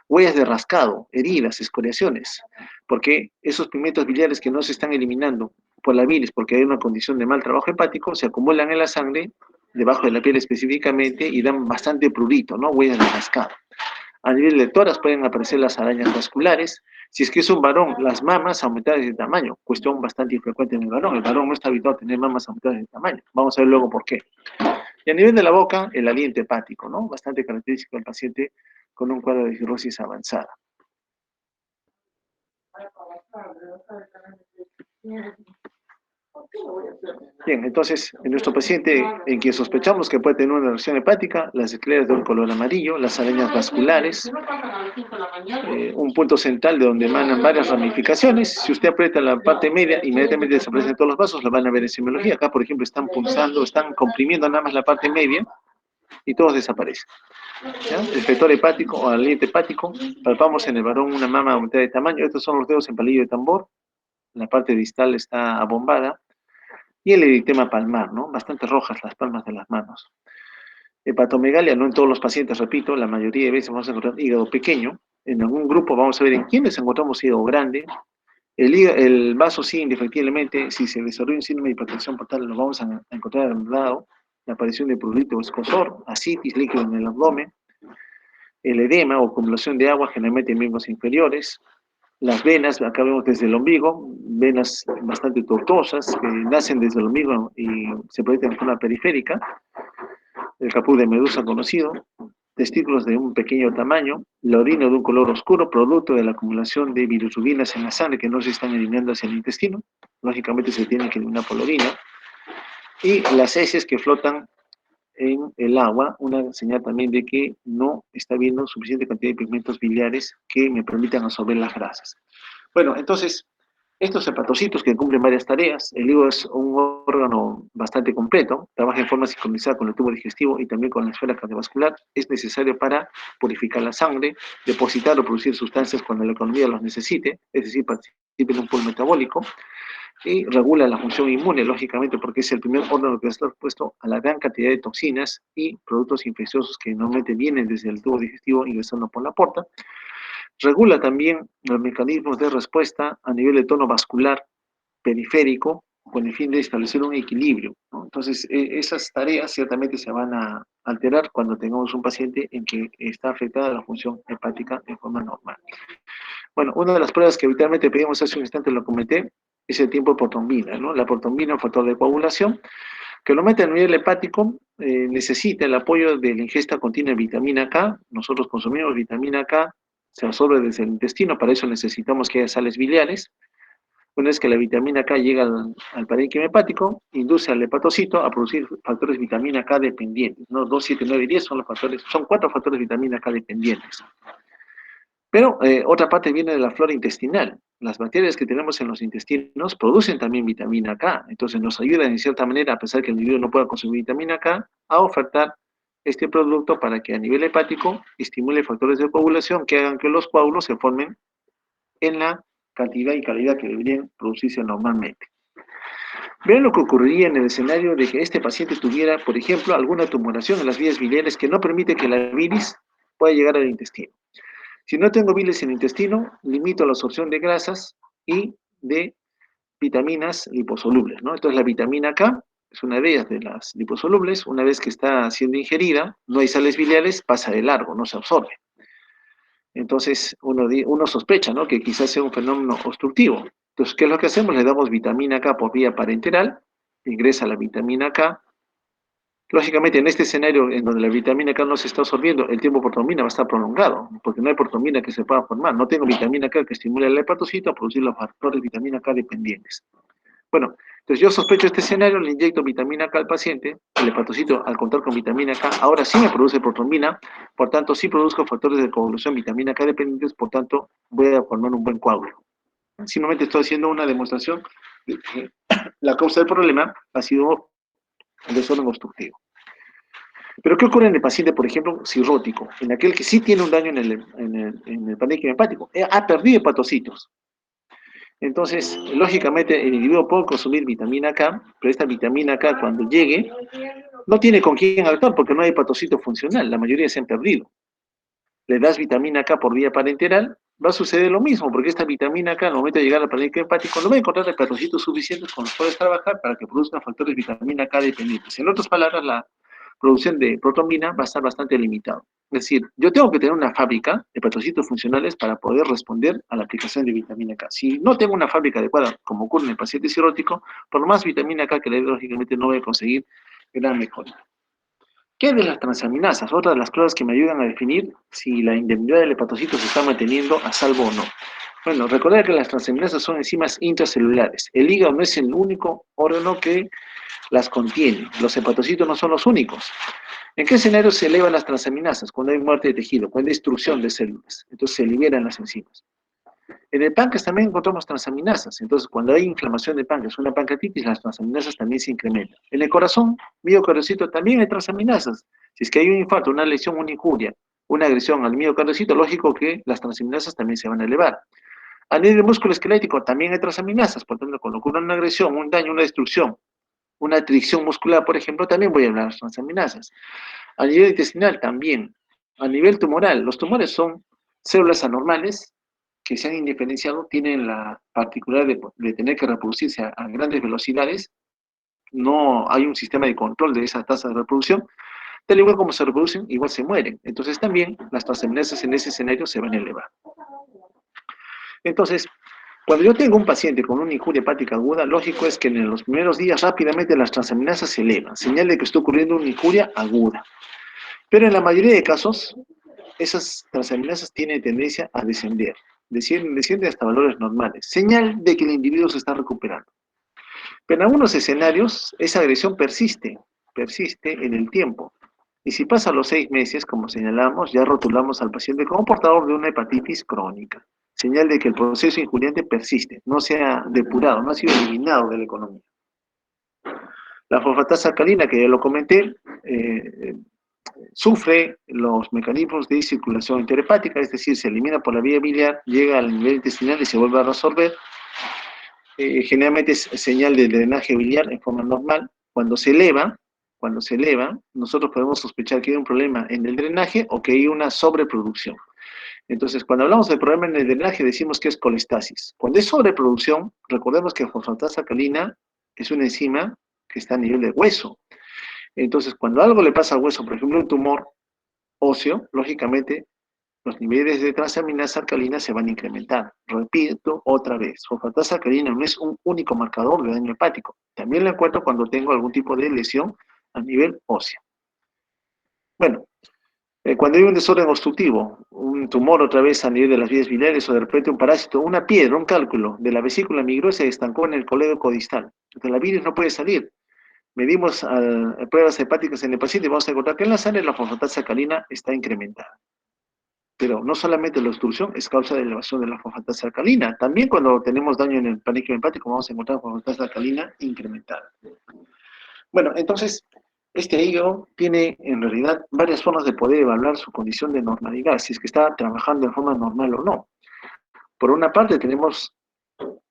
Huellas de rascado, heridas, escoriaciones, porque esos pigmentos biliares que no se están eliminando por la bilis, porque hay una condición de mal trabajo hepático, se acumulan en la sangre, debajo de la piel específicamente, y dan bastante prurito, ¿no? Huellas de rascado. A nivel de tórax pueden aparecer las arañas vasculares. Si es que es un varón, las mamas aumentadas de tamaño, cuestión bastante infrecuente en el varón. El varón no está habituado a tener mamas aumentadas de tamaño. Vamos a ver luego por qué. Y a nivel de la boca, el aliento hepático, ¿no? Bastante característico del paciente con un cuadro de cirrosis avanzada. Bien, entonces, en nuestro paciente en quien sospechamos que puede tener una erosión hepática, las escleras de un color amarillo, las arañas vasculares, un punto central de donde emanan varias ramificaciones. Si usted aprieta la parte media, inmediatamente desaparecen todos los vasos, lo van a ver en semiología. Acá, por ejemplo, están pulsando, están comprimiendo nada más la parte media y todos desaparecen. ¿Ya? El pector hepático o aliento hepático, palpamos en el varón una mama aumentada de tamaño. Estos son los dedos en palillo de tambor, la parte distal está abombada. Y el eritema palmar, ¿no? Bastante rojas las palmas de las manos. Hepatomegalia, no en todos los pacientes, repito, la mayoría de veces vamos a encontrar hígado pequeño. En algún grupo vamos a ver en quiénes encontramos hígado grande. El vaso sí, indefectiblemente, si se desarrolla un síndrome de hipertensión portal, lo vamos a encontrar al lado. La aparición de prurito o escozor, ascitis, líquido en el abdomen. El edema o acumulación de agua, generalmente en miembros inferiores. Las venas, acá vemos desde el ombligo, venas bastante tortuosas que nacen desde el ombligo y se proyectan en forma periférica. El caput de medusa conocido, testículos de un pequeño tamaño, la orina de un color oscuro, producto de la acumulación de bilirrubinas en la sangre que no se están eliminando hacia el intestino. Lógicamente se tienen que eliminar por la orina. Y las heces que flotan en el agua, una señal también de que no está habiendo suficiente cantidad de pigmentos biliares que me permitan absorber las grasas. Bueno, entonces, Estos hepatocitos que cumplen varias tareas, el hígado es un órgano bastante completo, trabaja en forma sincronizada con el tubo digestivo y también con la esfera cardiovascular, es necesario para purificar la sangre, depositar o producir sustancias cuando la economía los necesite, es decir, participa en un pool metabólico, y regula la función inmune, lógicamente, porque es el primer órgano que está expuesto a la gran cantidad de toxinas y productos infecciosos que normalmente vienen desde el tubo digestivo ingresando por la porta. Regula también los mecanismos de respuesta a nivel de tono vascular periférico con el fin de establecer un equilibrio, ¿no? Entonces, esas tareas ciertamente se van a alterar cuando tengamos un paciente en que está afectada la función hepática de forma normal. Bueno, una de las pruebas que habitualmente pedimos hace un instante, lo comenté, es el tiempo de protrombina, ¿no? La protrombina es un factor de coagulación que lo mete a nivel hepático, necesita el apoyo de la ingesta continua de vitamina K. Nosotros consumimos vitamina K, se absorbe desde el intestino, para eso necesitamos que haya sales biliares. Una vez que la vitamina K llega al parénquima hepático, induce al hepatocito a producir factores vitamina K dependientes, ¿no? 2, 7, 9 y 10 son los factores, son 4 factores de vitamina K dependientes. Pero otra parte viene de la flora intestinal. Las bacterias que tenemos en los intestinos producen también vitamina K, entonces nos ayudan en cierta manera, a pesar que el individuo no pueda consumir vitamina K, a ofertar este producto para que a nivel hepático estimule factores de coagulación que hagan que los coágulos se formen en la cantidad y calidad que deberían producirse normalmente. Vean lo que ocurriría en el escenario de que este paciente tuviera, por ejemplo, alguna tumoración en las vías biliares que no permite que la bilis pueda llegar al intestino. Si no tengo bilis en el intestino, limito la absorción de grasas y de vitaminas liposolubles, ¿no? Entonces la vitamina K es una de ellas, de las liposolubles. Una vez que está siendo ingerida, no hay sales biliares, pasa de largo, no se absorbe. Entonces uno sospecha, ¿no?, que quizás sea un fenómeno obstructivo. Entonces, ¿qué es lo que hacemos? Le damos vitamina K por vía parenteral, ingresa la vitamina K. Lógicamente, en este escenario en donde la vitamina K no se está absorbiendo, el tiempo de protomina va a estar prolongado, porque no hay protomina que se pueda formar. No tengo vitamina K que estimule el hepatocito a producir los factores de vitamina K dependientes. Bueno, entonces yo sospecho este escenario, le inyecto vitamina K al paciente, el hepatocito al contar con vitamina K, ahora sí me produce protomina, por tanto sí produzco factores de coagulación vitamina K dependientes, por tanto voy a formar un buen coágulo. Simplemente estoy haciendo una demostración de que la causa del problema ha sido el desorden obstructivo. Pero ¿qué ocurre en el paciente, por ejemplo, cirrótico? En aquel que sí tiene un daño en el parénquima hepático, ha perdido hepatocitos. Entonces, lógicamente, el individuo puede consumir vitamina K, pero esta vitamina K, cuando llegue, no tiene con quién actuar porque no hay hepatocito funcional, la mayoría se han perdido. Le das vitamina K por vía parenteral, va a suceder lo mismo, porque esta vitamina K, al momento de llegar al parénquima hepático, no va a encontrar hepatocitos suficientes con los cuales trabajar para que produzcan factores de vitamina K dependientes. En otras palabras, la producción de protomina va a estar bastante limitado. Es decir, yo tengo que tener una fábrica de hepatocitos funcionales para poder responder a la aplicación de vitamina K. Si no tengo una fábrica adecuada, como ocurre en el paciente cirrótico, por lo más vitamina K que le dé, lógicamente no voy a conseguir gran mejora. ¿Qué de las transaminasas? Otra de las pruebas que me ayudan a definir si la indemnidad del hepatocito se está manteniendo a salvo o no. Bueno, recordar que las transaminasas son enzimas intracelulares. El hígado no es el único órgano que las contiene. Los hepatocitos no son los únicos. ¿En qué escenario se elevan las transaminasas? Cuando hay muerte de tejido, cuando hay destrucción de células. Entonces se liberan las enzimas. En el páncreas también encontramos transaminasas. Entonces, cuando hay inflamación del páncreas, una pancreatitis, las transaminasas también se incrementan. En el corazón, miocardiocito, también hay transaminasas. Si es que hay un infarto, una lesión, una injuria, una agresión al miocardiocito, lógico que las transaminasas también se van a elevar. A nivel músculo esquelético también hay transaminasas. Por tanto, cuando ocurre una agresión, un daño, una destrucción, una tricción muscular, por ejemplo, también voy a hablar de las transaminasas. A nivel intestinal también. A nivel tumoral, los tumores son células anormales que se han indiferenciado, tienen la particularidad de tener que reproducirse a grandes velocidades. No hay un sistema de control de esa tasa de reproducción. Tal igual como se reproducen, igual se mueren. Entonces también las transaminasas en ese escenario se van a elevar. Entonces, cuando yo tengo un paciente con una injuria hepática aguda, lógico es que en los primeros días rápidamente las transaminasas se elevan, señal de que está ocurriendo una injuria aguda. Pero en la mayoría de casos, esas transaminasas tienen tendencia a descender. Desciende hasta valores normales, señal de que el individuo se está recuperando. Pero en algunos escenarios, esa agresión persiste en el tiempo. Y si pasa los 6 meses, como señalamos, ya rotulamos al paciente como portador de una hepatitis crónica. señal de que el proceso injuriante persiste, no se ha depurado, no ha sido eliminado de la economía. La fosfatasa alcalina, que ya lo comenté, sufre los mecanismos de circulación interhepática, es decir, se elimina por la vía biliar, llega al nivel intestinal y se vuelve a resolver. Generalmente es señal de drenaje biliar en forma normal. Cuando se eleva, nosotros podemos sospechar que hay un problema en el drenaje o que hay una sobreproducción. Entonces, cuando hablamos de problema en el drenaje, decimos que es colestasis. Cuando es sobreproducción, recordemos que la fosfatasa alcalina es una enzima que está a nivel de hueso. Entonces, cuando algo le pasa al hueso, por ejemplo, un tumor óseo, lógicamente los niveles de transaminasa alcalina se van a incrementar. Repito otra vez, fosfatasa alcalina no es un único marcador de daño hepático. También lo encuentro cuando tengo algún tipo de lesión a nivel óseo. Bueno, cuando hay un desorden obstructivo, un tumor otra vez a nivel de las vías biliares o de repente un parásito, una piedra, un cálculo de la vesícula migró y se estancó en el coledo codistal. Entonces la bilis no puede salir. Medimos pruebas hepáticas en el paciente y vamos a encontrar que en la sangre la fosfatasa alcalina está incrementada. Pero no solamente la obstrucción es causa de elevación de la fosfatasa alcalina, también cuando tenemos daño en el parénquima hepático vamos a encontrar fosfatasa alcalina incrementada. Bueno, entonces, este hígado tiene en realidad varias formas de poder evaluar su condición de normalidad, si es que está trabajando de forma normal o no. Por una parte tenemos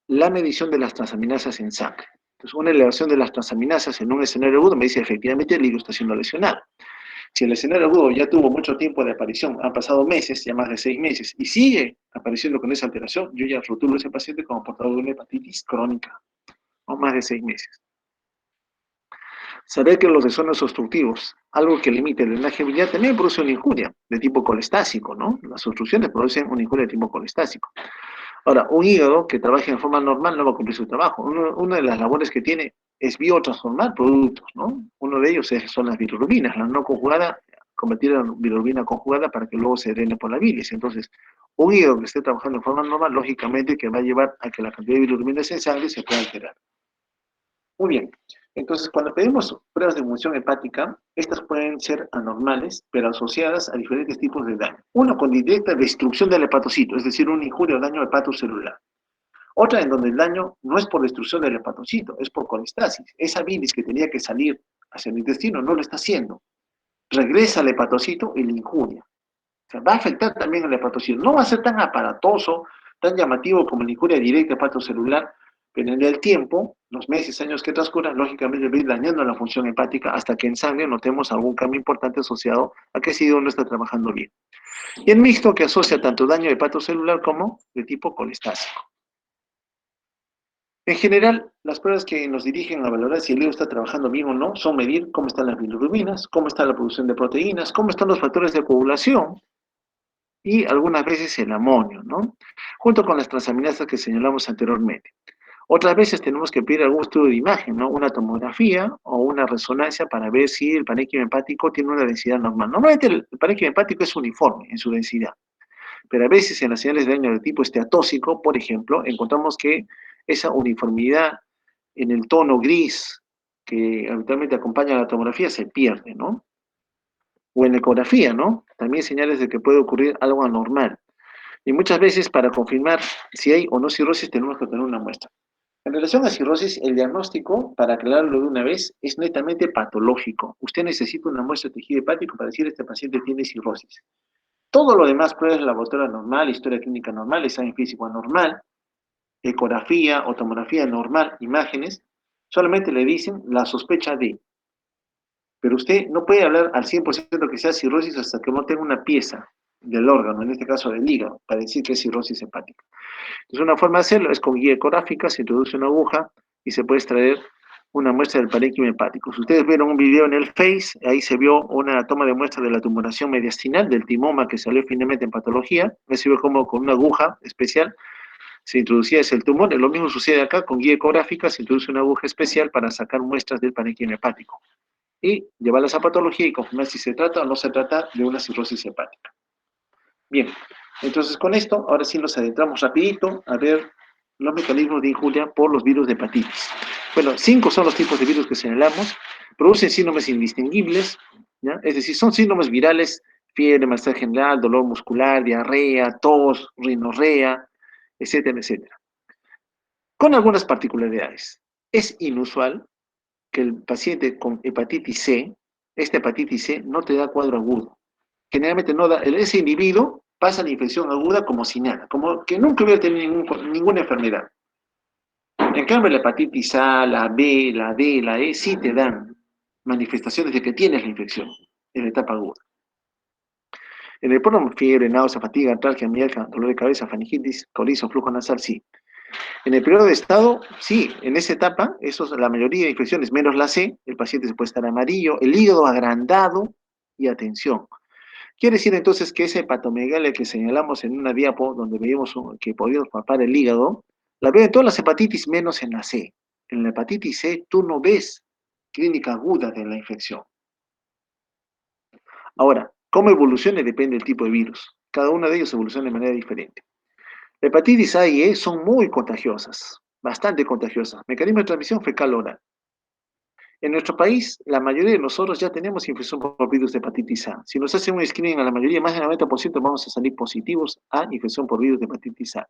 la medición de las transaminasas en sangre. Entonces, una elevación de las transaminasas en un escenario agudo me dice efectivamente el hígado está siendo lesionado. Si el escenario agudo ya tuvo mucho tiempo de aparición, han pasado meses, ya más de 6 meses, y sigue apareciendo con esa alteración, yo ya rotulo a ese paciente como portador de una hepatitis crónica, o más de 6 meses. Saber que los desones obstructivos, algo que limite el drenaje biliar, también produce una injuria de tipo colestásico, ¿no? Las obstrucciones producen una injuria de tipo colestásico. Ahora, un hígado que trabaje en forma normal no va a cumplir su trabajo. Una de las labores que tiene es biotransformar productos, ¿no? Uno de ellos son las bilirrubinas, la no conjugada, convertir la bilirrubina conjugada para que luego se drene por la bilis. Entonces, un hígado que esté trabajando en forma normal, lógicamente que va a llevar a que la cantidad de bilirrubinas en sangre se pueda alterar. Muy bien. Entonces, cuando pedimos pruebas de función hepática, estas pueden ser anormales, pero asociadas a diferentes tipos de daño. Uno con directa destrucción del hepatocito, es decir, una injuria o daño hepatocelular. Otra en donde el daño no es por destrucción del hepatocito, es por colestasis. Esa bilis que tenía que salir hacia el intestino no lo está haciendo. Regresa al hepatocito y le injuria. O sea, va a afectar también al hepatocito. No va a ser tan aparatoso, tan llamativo como la injuria directa hepatocelular, pero en el tiempo, los meses, años que transcurran, lógicamente va a ir dañando la función hepática hasta que en sangre notemos algún cambio importante asociado a que ese hígado no está trabajando bien. Y el mixto que asocia tanto daño hepatocelular como de tipo colestásico. En general, las pruebas que nos dirigen a valorar si el hígado está trabajando bien o no son medir cómo están las bilirrubinas, cómo está la producción de proteínas, cómo están los factores de coagulación y algunas veces el amonio, ¿no? Junto con las transaminasas que señalamos anteriormente. Otras veces tenemos que pedir algún estudio de imagen, ¿no? Una tomografía o una resonancia para ver si el parénquima hepático tiene una densidad normal. Normalmente el parénquima hepático es uniforme en su densidad, pero a veces en las señales de daño de tipo esteatóxico, por ejemplo, encontramos que esa uniformidad en el tono gris que habitualmente acompaña a la tomografía se pierde, ¿no? O en la ecografía, ¿no? También señales de que puede ocurrir algo anormal. Y muchas veces para confirmar si hay o no cirrosis tenemos que tener una muestra. En relación a cirrosis, el diagnóstico, para aclararlo de una vez, es netamente patológico. Usted necesita una muestra de tejido hepático para decir este paciente tiene cirrosis. Todo lo demás, pruebas de laboratorio normal, historia clínica normal, examen físico normal, ecografía o tomografía normal, imágenes, solamente le dicen la sospecha de. Pero usted no puede hablar al 100% que sea cirrosis hasta que no tenga una pieza del órgano, en este caso del hígado, para decir que es cirrosis hepática. Entonces, una forma de hacerlo es con guía ecográfica, se introduce una aguja y se puede extraer una muestra del parénquima hepático. Si ustedes vieron un video en el Face, ahí se vio una toma de muestra de la tumoración mediastinal, del timoma que salió finalmente en patología. Ahí se vio como con una aguja especial se introducía ese el tumor. Lo mismo sucede acá con guía ecográfica, se introduce una aguja especial para sacar muestras del parénquima hepático y llevarlas a patología y confirmar si se trata o no se trata de una cirrosis hepática. Bien, entonces con esto, ahora sí nos adentramos rapidito a ver los mecanismos de injuria por los virus de hepatitis. Bueno, 5 son los tipos de virus que señalamos. Producen síndromes indistinguibles, ¿ya? Es decir, son síndromes virales, fiebre, malestar general, dolor muscular, diarrea, tos, rinorrea, etcétera, etcétera. Con algunas particularidades. Es inusual que el paciente con hepatitis C, esta hepatitis C no te da cuadro agudo. Generalmente no da, ese individuo pasa la infección aguda como si nada, como que nunca hubiera tenido ninguna enfermedad. En cambio, la hepatitis A, la B, la D, la E, sí te dan manifestaciones de que tienes la infección en la etapa aguda. En el pródromo, fiebre, náusea, fatiga, artralgia, mialgia, dolor de cabeza, faringitis, colitis o flujo nasal, sí. En el periodo de estado, sí, en esa etapa, la mayoría de infecciones, menos la C, el paciente se puede estar amarillo, el hígado agrandado y atención. Quiere decir entonces que esa hepatomegalia que señalamos en una diapo donde veíamos que podíamos palpar el hígado, la veo en todas las hepatitis menos en la C. En la hepatitis C tú no ves clínica aguda de la infección. Ahora, cómo evoluciona depende del tipo de virus. Cada uno de ellos evoluciona de manera diferente. La hepatitis A y E son muy contagiosas, bastante contagiosas. Mecanismo de transmisión fecal-oral. En nuestro país, la mayoría de nosotros ya tenemos infección por virus de hepatitis A. Si nos hacen un screening a la mayoría, más del 90% vamos a salir positivos a infección por virus de hepatitis A.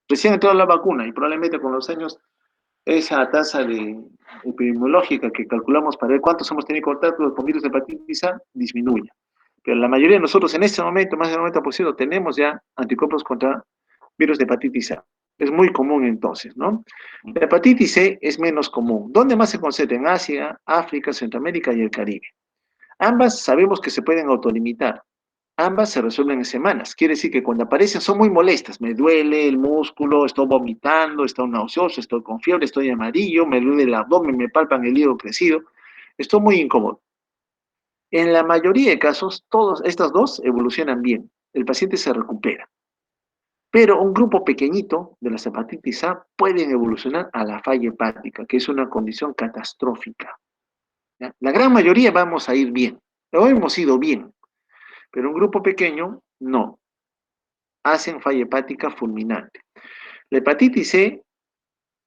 Recién entró la vacuna y probablemente con los años esa tasa epidemiológica que calculamos para ver cuántos hemos tenido contacto con virus de hepatitis A disminuye. Pero la mayoría de nosotros en este momento, más del 90%, tenemos ya anticuerpos contra virus de hepatitis A. Es muy común entonces, ¿no? La hepatitis C es menos común. ¿Dónde más se concentra? En Asia, África, Centroamérica y el Caribe. Ambas sabemos que se pueden autolimitar. Ambas se resuelven en semanas. Quiere decir que cuando aparecen son muy molestas. Me duele el músculo, estoy vomitando, estoy nauseoso, estoy con fiebre, estoy amarillo, me duele el abdomen, me palpan el hígado crecido. Estoy muy incómodo. En la mayoría de casos, todas estas dos evolucionan bien. El paciente se recupera. Pero un grupo pequeñito de las hepatitis A pueden evolucionar a la falla hepática, que es una condición catastrófica. ¿Ya? La gran mayoría vamos a ir bien, o hemos ido bien, pero un grupo pequeño no. Hacen falla hepática fulminante. La hepatitis C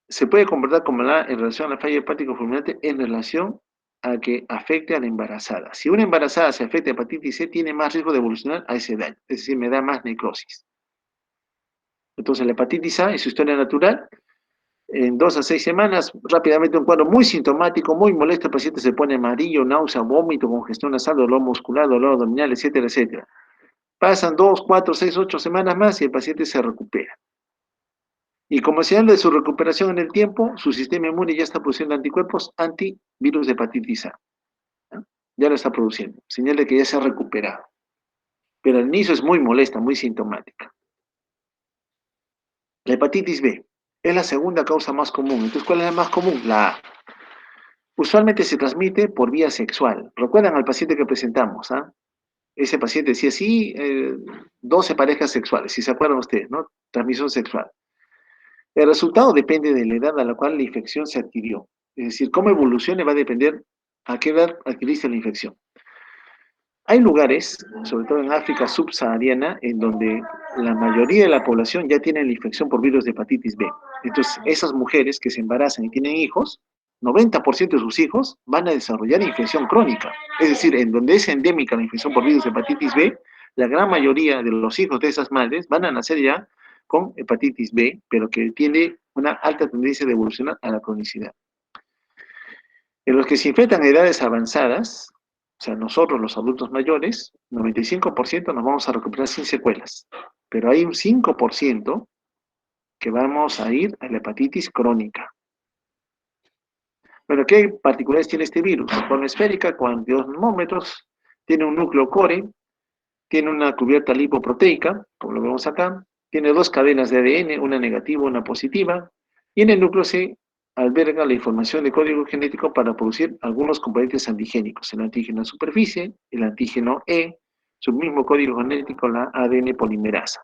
se puede comportar como en relación a la falla hepática fulminante en relación a que afecte a la embarazada. Si una embarazada se afecta a hepatitis C, tiene más riesgo de evolucionar a ese daño, es decir, me da más necrosis. Entonces, la hepatitis A, en su historia natural, en 2 a 6 semanas, rápidamente un cuadro muy sintomático, muy molesto, el paciente se pone amarillo, náusea, vómito, congestión nasal, dolor muscular, dolor abdominal, etcétera, etcétera. Pasan 2, 4, 6, 8 semanas más y el paciente se recupera. Y como señal de su recuperación en el tiempo, su sistema inmune ya está produciendo anticuerpos antivirus de hepatitis A. ¿No? Ya lo está produciendo, señal de que ya se ha recuperado. Pero al inicio es muy molesta, muy sintomática. La hepatitis B es la segunda causa más común. Entonces, ¿cuál es la más común? La A. Usualmente se transmite por vía sexual. ¿Recuerdan al paciente que presentamos? ¿Ah? Ese paciente decía, sí, 12 parejas sexuales, si se acuerdan ustedes, ¿no? Transmisión sexual. El resultado depende de la edad a la cual la infección se adquirió. Es decir, cómo evolucione va a depender a qué edad adquiriste la infección. Hay lugares, sobre todo en África subsahariana, en donde la mayoría de la población ya tiene la infección por virus de hepatitis B. Entonces, esas mujeres que se embarazan y tienen hijos, 90% de sus hijos van a desarrollar infección crónica. Es decir, en donde es endémica la infección por virus de hepatitis B, la gran mayoría de los hijos de esas madres van a nacer ya con hepatitis B, pero que tiene una alta tendencia de evolucionar a la cronicidad. En los que se infectan a edades avanzadas, o sea, nosotros los adultos mayores, 95% nos vamos a recuperar sin secuelas, pero hay un 5% que vamos a ir a la hepatitis crónica. Bueno, ¿qué particularidades tiene este virus? De forma esférica, 42 nanómetros, tiene un núcleo core, tiene una cubierta lipoproteica, como lo vemos acá, tiene 2 cadenas de ADN, una negativa, una positiva, y en el núcleo se alberga la información de código genético para producir algunos componentes antigénicos, el antígeno de superficie, el antígeno E, su mismo código genético, la ADN polimerasa.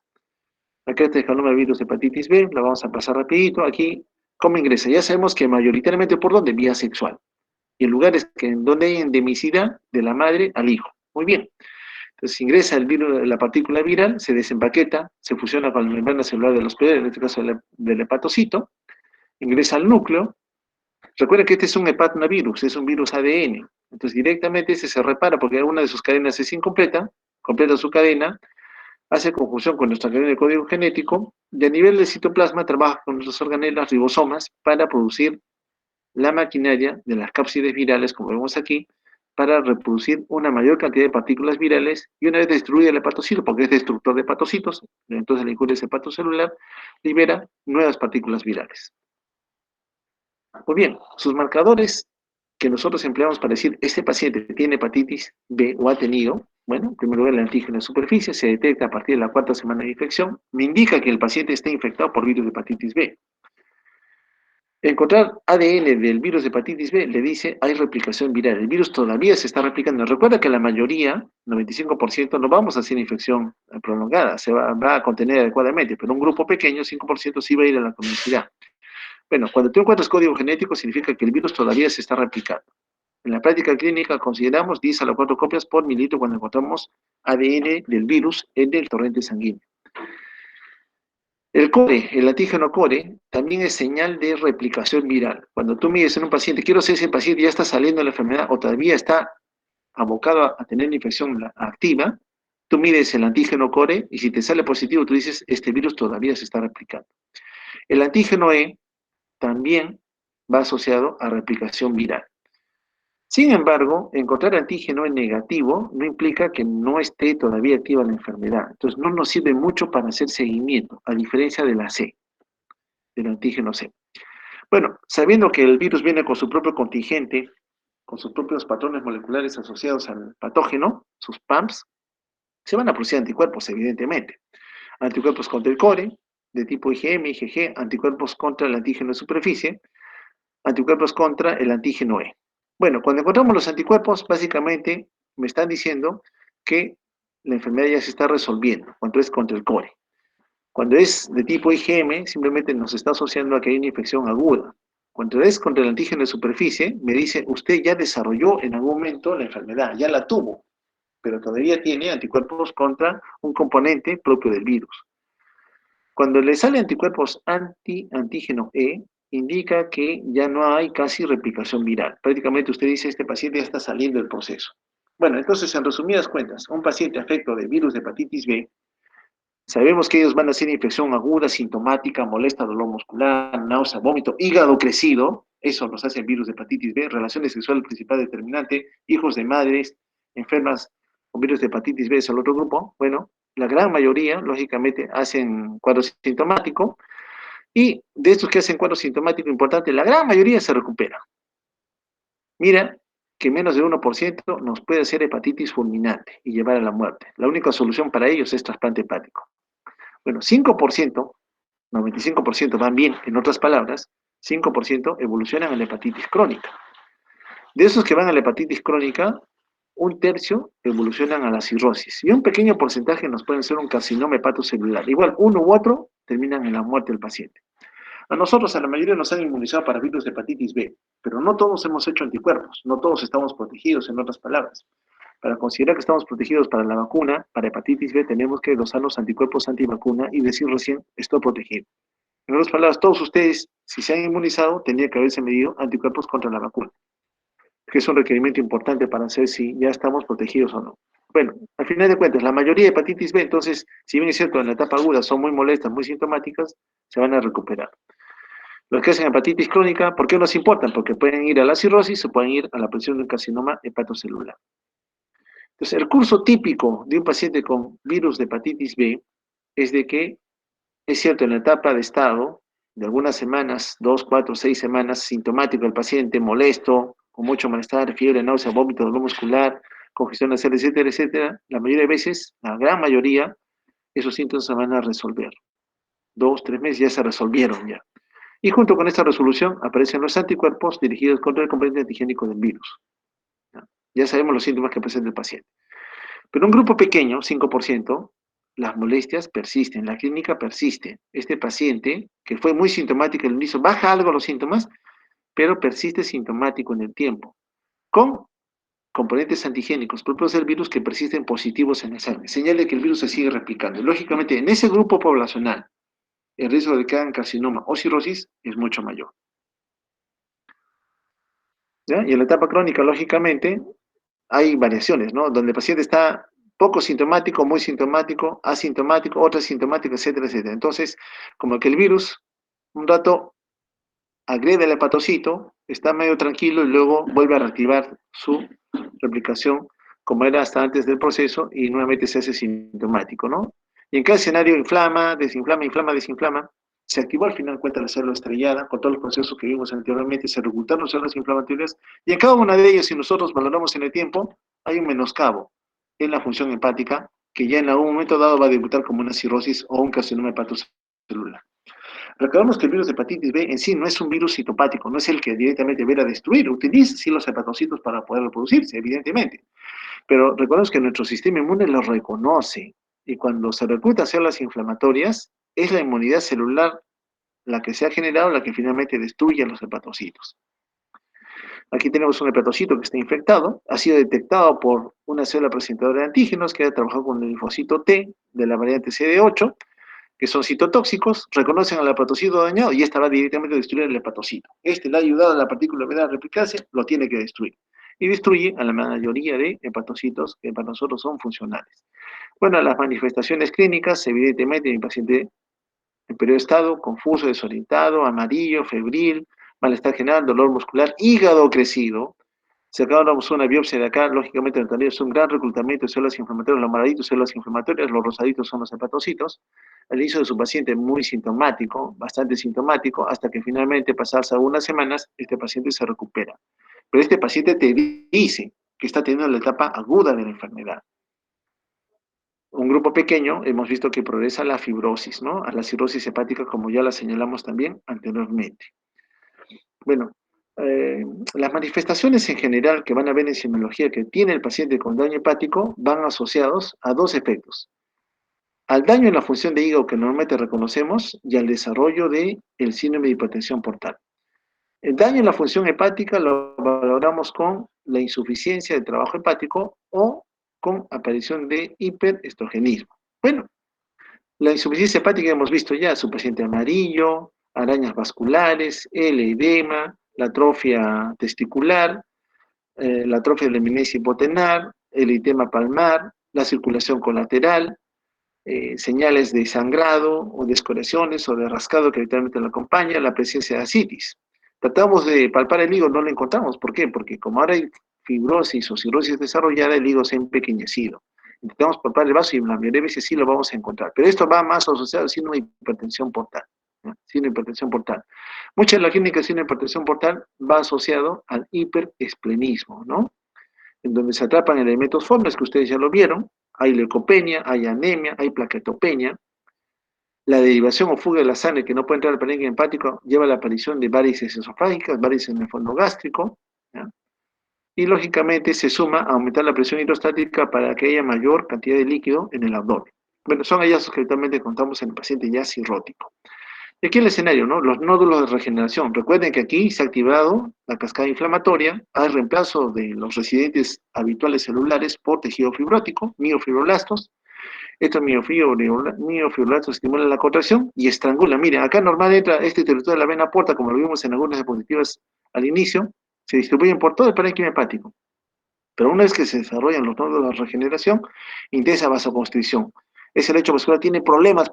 Acá está el genoma del virus de hepatitis B, lo vamos a pasar rapidito. Aquí, ¿cómo ingresa? Ya sabemos que mayoritariamente por dónde, vía sexual. Y en lugares donde hay endemicidad de la madre al hijo. Muy bien. Entonces ingresa el virus, la partícula viral, se desempaqueta, se fusiona con la membrana celular del hospedero, en este caso del hepatocito, ingresa al núcleo. Recuerden que este es un hepatovirus, es un virus ADN. Entonces directamente ese se repara porque una de sus cadenas es incompleta, completa su cadena, hace conjunción con nuestra cadena de código genético y a nivel del citoplasma trabaja con nuestras organelas ribosomas para producir la maquinaria de las cápsides virales, como vemos aquí, para reproducir una mayor cantidad de partículas virales y una vez destruida el hepatocito, porque es destructor de hepatocitos, entonces la injuria hepatocelular libera nuevas partículas virales. Muy bien, sus marcadores que nosotros empleamos para decir este paciente tiene hepatitis B o ha tenido, bueno, en primer lugar el antígeno de superficie se detecta a partir de la cuarta semana de infección, me indica que el paciente está infectado por virus de hepatitis B. Encontrar ADN del virus de hepatitis B le dice hay replicación viral. El virus todavía se está replicando. Recuerda que la mayoría, 95%, no vamos a hacer infección prolongada, va a contener adecuadamente, pero un grupo pequeño, 5%, sí va a ir a la cronicidad. Bueno, cuando tú encuentras código genético significa que el virus todavía se está replicando. En la práctica clínica consideramos 10 a las 4 copias por mililitro cuando encontramos ADN del virus en el torrente sanguíneo. El core, el antígeno core, también es señal de replicación viral. Cuando tú mides en un paciente, quiero saber si el paciente ya está saliendo de la enfermedad o todavía está abocado a tener la infección activa, tú mides el antígeno core y si te sale positivo, tú dices, este virus todavía se está replicando. El antígeno E también va asociado a replicación viral. Sin embargo, encontrar antígeno en negativo no implica que no esté todavía activa la enfermedad. Entonces, no nos sirve mucho para hacer seguimiento, a diferencia de la C, del antígeno C. Bueno, sabiendo que el virus viene con su propio contingente, con sus propios patrones moleculares asociados al patógeno, sus PAMPs, se van a producir anticuerpos, evidentemente. Anticuerpos contra el core, de tipo IgM, IgG, anticuerpos contra el antígeno de superficie, anticuerpos contra el antígeno E. Bueno, cuando encontramos los anticuerpos, básicamente me están diciendo que la enfermedad ya se está resolviendo, cuando es contra el core. Cuando es de tipo IgM, simplemente nos está asociando a que hay una infección aguda. Cuando es contra el antígeno de superficie, me dice, usted ya desarrolló en algún momento la enfermedad, ya la tuvo, pero todavía tiene anticuerpos contra un componente propio del virus. Cuando le salen anticuerpos antígeno E, indica que ya no hay casi replicación viral. Prácticamente usted dice, este paciente ya está saliendo del proceso. Bueno, entonces, en resumidas cuentas, un paciente afecto de virus de hepatitis B, sabemos que ellos van a hacer infección aguda, sintomática, molesta, dolor muscular, náusea, vómito, hígado crecido, eso nos hace el virus de hepatitis B, relaciones sexuales principal determinante, hijos de madres enfermas con virus de hepatitis B, es el otro grupo. Bueno, la gran mayoría, lógicamente, hacen cuadro sintomático, y de estos que hacen cuadro sintomático importante, la gran mayoría se recupera. Mira que menos de 1% nos puede hacer hepatitis fulminante y llevar a la muerte. La única solución para ellos es trasplante hepático. Bueno, 5%, 95% van bien, en otras palabras, 5% evolucionan a la hepatitis crónica. De esos que van a la hepatitis crónica, un tercio evolucionan a la cirrosis y un pequeño porcentaje nos pueden ser un carcinoma hepatocelular. Igual, uno u otro terminan en la muerte del paciente. A nosotros, a la mayoría, nos han inmunizado para virus de hepatitis B, pero no todos hemos hecho anticuerpos, no todos estamos protegidos, en otras palabras. Para considerar que estamos protegidos para la vacuna, para hepatitis B, tenemos que dosar los anticuerpos antivacuna y decir recién, estoy protegido. En otras palabras, todos ustedes, si se han inmunizado, tendría que haberse medido anticuerpos contra la vacuna, que es un requerimiento importante para saber si ya estamos protegidos o no. Bueno, al final de cuentas, la mayoría de hepatitis B, entonces, si bien es cierto, en la etapa aguda son muy molestas, muy sintomáticas, se van a recuperar. Los que hacen hepatitis crónica, ¿por qué nos importan? Porque pueden ir a la cirrosis o pueden ir a la presión de un carcinoma hepatocelular. Entonces, el curso típico de un paciente con virus de hepatitis B es de que, es cierto, en la etapa de estado, de algunas semanas, 2, 4, 6 semanas, sintomático el paciente, molesto, con mucho malestar, fiebre, náusea, vómito, dolor muscular, congestión nasal, etcétera, etcétera, la mayoría de veces, la gran mayoría, esos síntomas se van a resolver. 2, 3 meses ya se resolvieron ya. Y junto con esta resolución aparecen los anticuerpos dirigidos contra el componente antigénico del virus. Ya sabemos los síntomas que presenta el paciente. Pero un grupo pequeño, 5%, las molestias persisten, la clínica persiste. Este paciente, que fue muy sintomático al inicio, baja algo los síntomas, pero persiste sintomático en el tiempo, con componentes antigénicos propios del virus que persisten positivos en la sangre, señal de que el virus se sigue replicando. Lógicamente, en ese grupo poblacional, el riesgo de que hagan carcinoma o cirrosis es mucho mayor. ¿Ya? Y en la etapa crónica, lógicamente, hay variaciones, ¿no? Donde el paciente está poco sintomático, muy sintomático, asintomático, otro asintomático, etcétera, etcétera. Entonces, como que el virus un rato agrede al hepatocito, está medio tranquilo y luego vuelve a reactivar su replicación como era hasta antes del proceso y nuevamente se hace sintomático, ¿no? Y en cada escenario inflama, desinflama, inflama, desinflama. Se activó al final cuenta la célula estrellada con todos los procesos que vimos anteriormente, se reclutaron las células inflamatorias y en cada una de ellas, si nosotros valoramos en el tiempo, hay un menoscabo en la función hepática que ya en algún momento dado va a debutar como una cirrosis o un carcinoma hepatocelular. Recordemos que el virus de hepatitis B en sí no es un virus citopático, no es el que directamente viene a destruir, utiliza sí los hepatocitos para poder reproducirse, evidentemente, pero recordemos que nuestro sistema inmune lo reconoce y cuando se reclutan células inflamatorias, es la inmunidad celular la que se ha generado, la que finalmente destruye a los hepatocitos. Aquí tenemos un hepatocito que está infectado, ha sido detectado por una célula presentadora de antígenos que ha trabajado con el linfocito T de la variante CD8, que son citotóxicos, reconocen al hepatocito dañado y esta va directamente a destruir el hepatocito. Este le ha ayudado a la partícula viral a replicarse, lo tiene que destruir. Y destruye a la mayoría de hepatocitos que para nosotros son funcionales. Bueno, las manifestaciones clínicas, evidentemente, mi paciente en periodo de estado, confuso, desorientado, amarillo, febril, malestar general, dolor muscular, hígado crecido. Si sacábamos una biopsia de acá, lógicamente es un gran reclutamiento de células inflamatorias, los maraditos células inflamatorias, los rosaditos son los hepatocitos. El inicio de su paciente muy sintomático, bastante sintomático, hasta que finalmente, pasadas algunas semanas, este paciente se recupera. Pero este paciente te dice que está teniendo la etapa aguda de la enfermedad. Un grupo pequeño, hemos visto que progresa a la fibrosis, ¿no? A la cirrosis hepática, como ya la señalamos también anteriormente. Bueno, eh, las manifestaciones en general que van a ver en semiología que tiene el paciente con daño hepático van asociados a dos efectos. Al daño en la función de hígado que normalmente reconocemos y al desarrollo del síndrome de hipertensión portal. El daño en la función hepática lo valoramos con la insuficiencia del trabajo hepático o con aparición de hiperestrogenismo. Bueno, la insuficiencia hepática hemos visto ya, su paciente amarillo, arañas vasculares, el edema, la atrofia testicular, la atrofia de la eminencia hipotenar, el edema palmar, la circulación colateral, señales de sangrado o de escoriaciones o de rascado que habitualmente lo acompaña, la presencia de ascitis. Tratamos de palpar el hígado, no lo encontramos. ¿Por qué? Porque como ahora hay fibrosis o cirrosis desarrollada, el hígado se ha empequeñecido. Intentamos palpar el vaso y la mayoría de veces sí lo vamos a encontrar. Pero esto va más asociado al síndrome de hipertensión portal. ¿No? Síndrome de hipertensión portal. Mucha de la clínica de síndrome de hipertensión portal va asociado al hiperesplenismo, ¿no? En donde se atrapan elementos formes que ustedes ya lo vieron, hay leucopenia, hay anemia, hay plaquetopenia. La derivación o fuga de la sangre que no puede entrar al parénquima hepático lleva a la aparición de varices esofágicas, varices en el fondo gástrico, ¿ya? Y lógicamente se suma a aumentar la presión hidrostática para que haya mayor cantidad de líquido en el abdomen. Bueno, son hallazgos que actualmente contamos en el paciente ya cirrótico. Y aquí el escenario, ¿no? Los nódulos de regeneración. Recuerden que aquí se ha activado la cascada inflamatoria, hay reemplazo de los residentes habituales celulares por tejido fibrótico, miofibroblastos. Estos miofibroblastos estimulan la contracción y estrangulan. Miren, acá normal entra este territorio de la vena porta, como lo vimos en algunas diapositivas al inicio, se distribuyen por todo el parénquima hepático. Pero una vez que se desarrollan los nódulos de regeneración, intensa vasoconstricción. Ese lecho vascular tiene problemas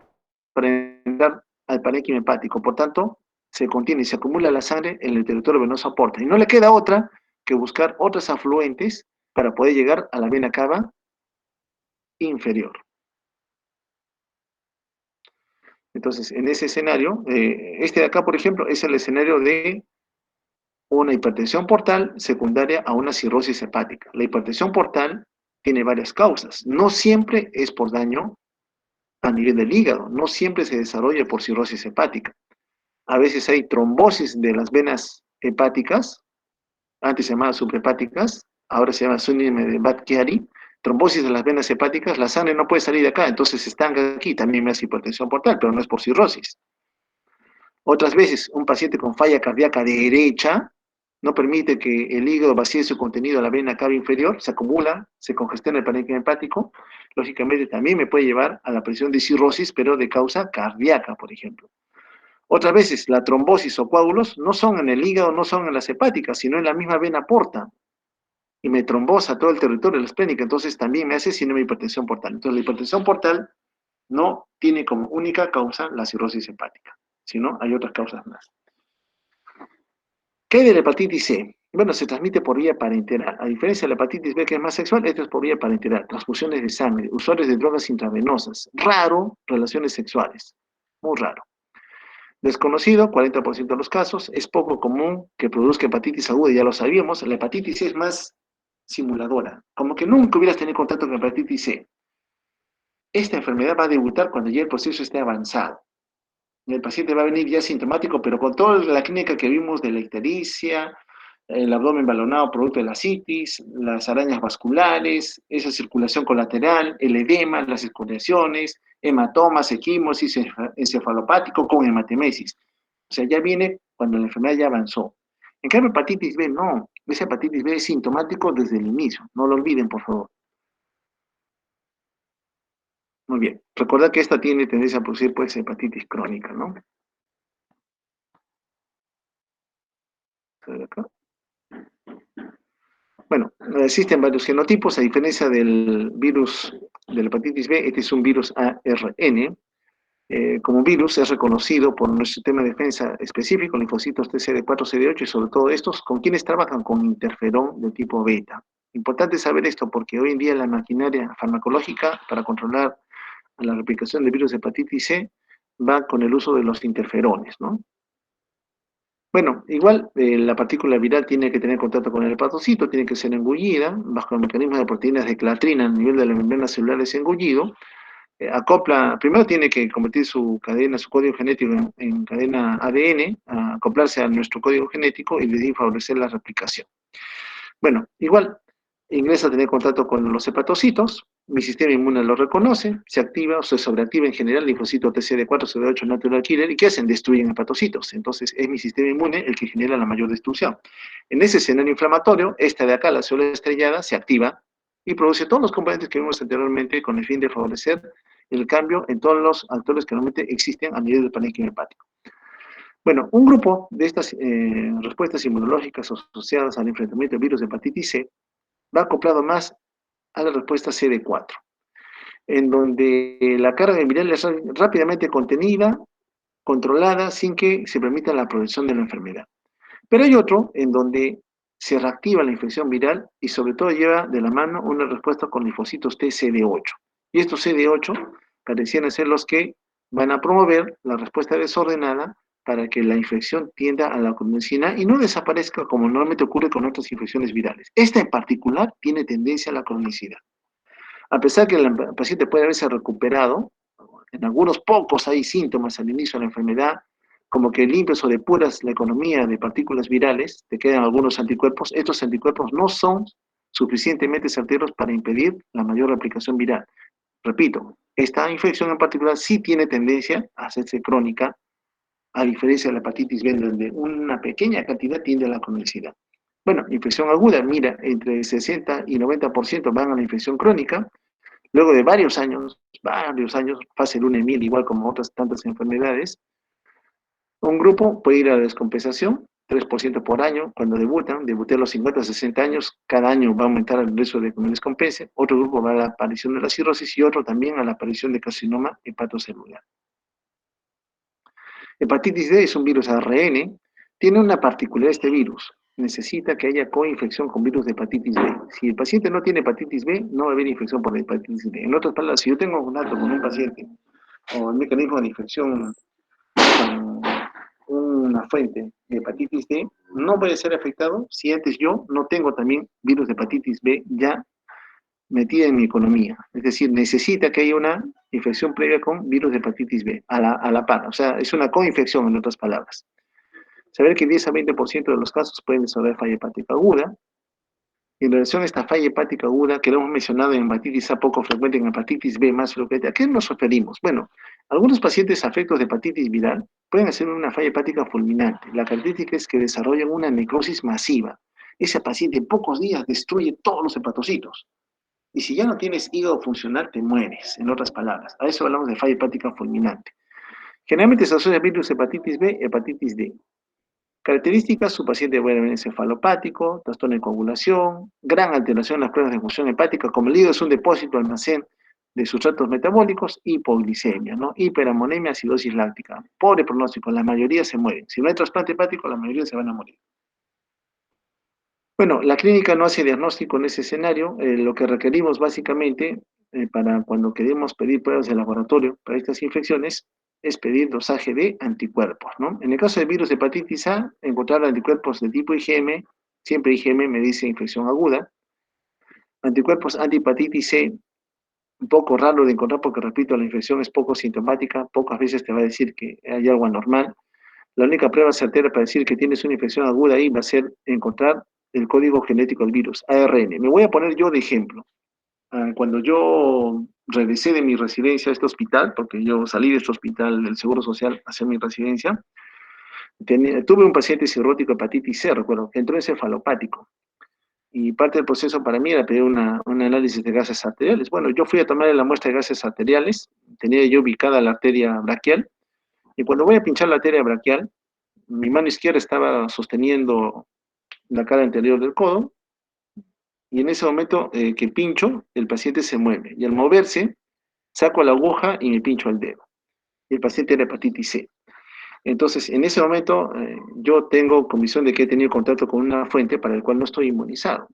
para entrar al parénquima hepático, por tanto, se contiene y se acumula la sangre en el territorio venoso porta. Y no le queda otra que buscar otros afluentes para poder llegar a la vena cava inferior. Entonces, en ese escenario, este de acá, por ejemplo, es el escenario de una hipertensión portal secundaria a una cirrosis hepática. La hipertensión portal tiene varias causas. No siempre es por daño a nivel del hígado, no siempre se desarrolla por cirrosis hepática. A veces hay trombosis de las venas hepáticas, antes se llamaban suprahepáticas, ahora se llama síndrome de Budd-Chiari, trombosis de las venas hepáticas, la sangre no puede salir de acá, entonces se estanca aquí, también me hace hipertensión portal, pero no es por cirrosis. Otras veces, un paciente con falla cardíaca derecha no permite que el hígado vacíe su contenido a la vena cava inferior, se acumula, se congestiona el parénquima hepático, lógicamente también me puede llevar a la presión de cirrosis, pero de causa cardíaca, por ejemplo. Otras veces, la trombosis o coágulos no son en el hígado, no son en las hepáticas, sino en la misma vena porta. y me trombosa todo el territorio de la esplénica, entonces también me hace síndrome de hipertensión portal. Entonces la hipertensión portal no tiene como única causa la cirrosis hepática, sino hay otras causas más. ¿Qué de la hepatitis C? Bueno, se transmite por vía parenteral. A diferencia de la hepatitis B, que es más sexual, esta es por vía parenteral. Transfusiones de sangre, usuarios de drogas intravenosas. Raro, relaciones sexuales. Muy raro. Desconocido, 40% de los casos. Es poco común que produzca hepatitis aguda, ya lo sabíamos. La hepatitis C es más simuladora. Como que nunca hubieras tenido contacto con hepatitis C. Esta enfermedad va a debutar cuando ya el proceso esté avanzado. El paciente va a venir ya sintomático, pero con toda la clínica que vimos de la ictericia, el abdomen balonado producto de la citis, las arañas vasculares, esa circulación colateral, el edema, las escoriaciones, hematomas, equimosis, encefalopático con hematemesis. O sea, ya viene cuando la enfermedad ya avanzó. En cambio, hepatitis B no. Esa hepatitis B es sintomático desde el inicio. No lo olviden, por favor. Muy bien. Recordad que esta tiene tendencia a producir pues hepatitis crónica, ¿no? Acá. Bueno, existen varios genotipos, a diferencia del virus de la hepatitis B, este es un virus ARN. Como virus es reconocido por nuestro sistema de defensa específico, linfocitos T CD4, CD8 y sobre todo estos, con quienes trabajan con interferón de tipo beta. Importante saber esto porque hoy en día la maquinaria farmacológica para controlar la replicación del virus de hepatitis C va con el uso de los interferones, ¿no? Bueno, igual la partícula viral tiene que tener contacto con el hepatocito, tiene que ser engullida, bajo el mecanismo de proteínas de clatrina a nivel de la membrana celular es engullido, acopla, primero tiene que convertir su cadena, su código genético en cadena ADN, acoplarse a nuestro código genético y de ahí favorecer la replicación. Bueno, igual ingresa a tener contacto con los hepatocitos, mi sistema inmune lo reconoce, se activa o se sobreactiva en general el linfocito TCD4, CD8 natural killer, ¿y qué hacen? Destruyen hepatocitos. Entonces es mi sistema inmune el que genera la mayor destrucción. En ese escenario inflamatorio, esta de acá, la célula estrellada, se activa y produce todos los componentes que vimos anteriormente con el fin de favorecer el cambio en todos los actores que normalmente existen a nivel del parénquima hepático. Bueno, un grupo de estas respuestas inmunológicas asociadas al enfrentamiento del virus de hepatitis C va acoplado más a la respuesta CD4, en donde la carga viral es rápidamente contenida, controlada, sin que se permita la progresión de la enfermedad. Pero hay otro en donde se reactiva la infección viral y sobre todo lleva de la mano una respuesta con linfocitos T CD8. Y estos CD8 parecían ser los que van a promover la respuesta desordenada para que la infección tienda a la cronicina y no desaparezca como normalmente ocurre con otras infecciones virales. Esta en particular tiene tendencia a la cronicidad. A pesar que el paciente puede haberse recuperado, en algunos pocos hay síntomas al inicio de la enfermedad, como que limpias o depuras la economía de partículas virales, te quedan algunos anticuerpos, estos anticuerpos no son suficientemente certeros para impedir la mayor replicación viral. Repito, esta infección en particular sí tiene tendencia a hacerse crónica, a diferencia de la hepatitis B, donde una pequeña cantidad tiende a la cronicidad. Bueno, infección aguda, mira, entre 60 y 90% van a la infección crónica, luego de varios años, fase luna y miel, igual como otras tantas enfermedades, un grupo puede ir a la descompensación, 3% por año, cuando debuté a los 50, 60 años, cada año va a aumentar el riesgo de que me descompense, otro grupo va a la aparición de la cirrosis y otro también a la aparición de carcinoma hepatocelular. Hepatitis D es un virus ARN, tiene una particularidad este virus, necesita que haya coinfección con virus de hepatitis B. Si el paciente no tiene hepatitis B, no va a haber infección por la hepatitis B. En otras palabras, si yo tengo un dato con un paciente o el mecanismo de infección con una fuente de hepatitis D, no puede ser afectado si antes yo no tengo también virus de hepatitis B ya metida en mi economía. Es decir, necesita que haya una infección previa con virus de hepatitis B a la par. O sea, es una coinfección, en otras palabras. Saber que 10 a 20% de los casos pueden desarrollar falla hepática aguda. En relación a esta falla hepática aguda, que lo hemos mencionado en hepatitis A poco frecuente, en hepatitis B más frecuente, ¿a qué nos referimos? Bueno, algunos pacientes afectos de hepatitis viral pueden hacer una falla hepática fulminante. La característica es que desarrollan una necrosis masiva. Ese paciente en pocos días destruye todos los hepatocitos. Y si ya no tienes hígado funcional, te mueres, en otras palabras. A eso hablamos de falla hepática fulminante. Generalmente se asocia virus hepatitis B, hepatitis D. Características, su paciente puede venir encefalopático, trastorno de coagulación, gran alteración en las pruebas de función hepática, como el hígado es un depósito, almacén de sustratos metabólicos, hipoglicemia, ¿no? Hiperamonemia, acidosis láctica. Pobre pronóstico, la mayoría se mueren. Si no hay trasplante hepático, la mayoría se van a morir. Bueno, la clínica no hace diagnóstico en ese escenario. Lo que requerimos básicamente para cuando queremos pedir pruebas de laboratorio para estas infecciones es pedir dosaje de anticuerpos, ¿no? En el caso del virus de hepatitis A, encontrar anticuerpos de tipo IgM, siempre IgM me dice infección aguda. Anticuerpos antihepatitis C, un poco raro de encontrar porque, repito, la infección es poco sintomática, pocas veces te va a decir que hay algo anormal. La única prueba certera para decir que tienes una infección aguda ahí va a ser encontrar el código genético del virus, ARN. Me voy a poner yo de ejemplo. Cuando yo regresé de mi residencia a este hospital, porque yo salí de este hospital del Seguro Social a hacer mi residencia, tuve un paciente cirrótico de hepatitis C, recuerdo, que entró encefalopático. Y parte del proceso para mí era pedir un análisis de gases arteriales. Bueno, yo fui a tomar la muestra de gases arteriales, tenía yo ubicada la arteria braquial, y cuando voy a pinchar la arteria braquial, mi mano izquierda estaba sosteniendo la cara anterior del codo, y en ese momento que pincho, el paciente se mueve, y al moverse, saco la aguja y me pincho el dedo. Y el paciente era hepatitis C. Entonces, en ese momento, yo tengo convicción de que he tenido contacto con una fuente para el cual no estoy inmunizado.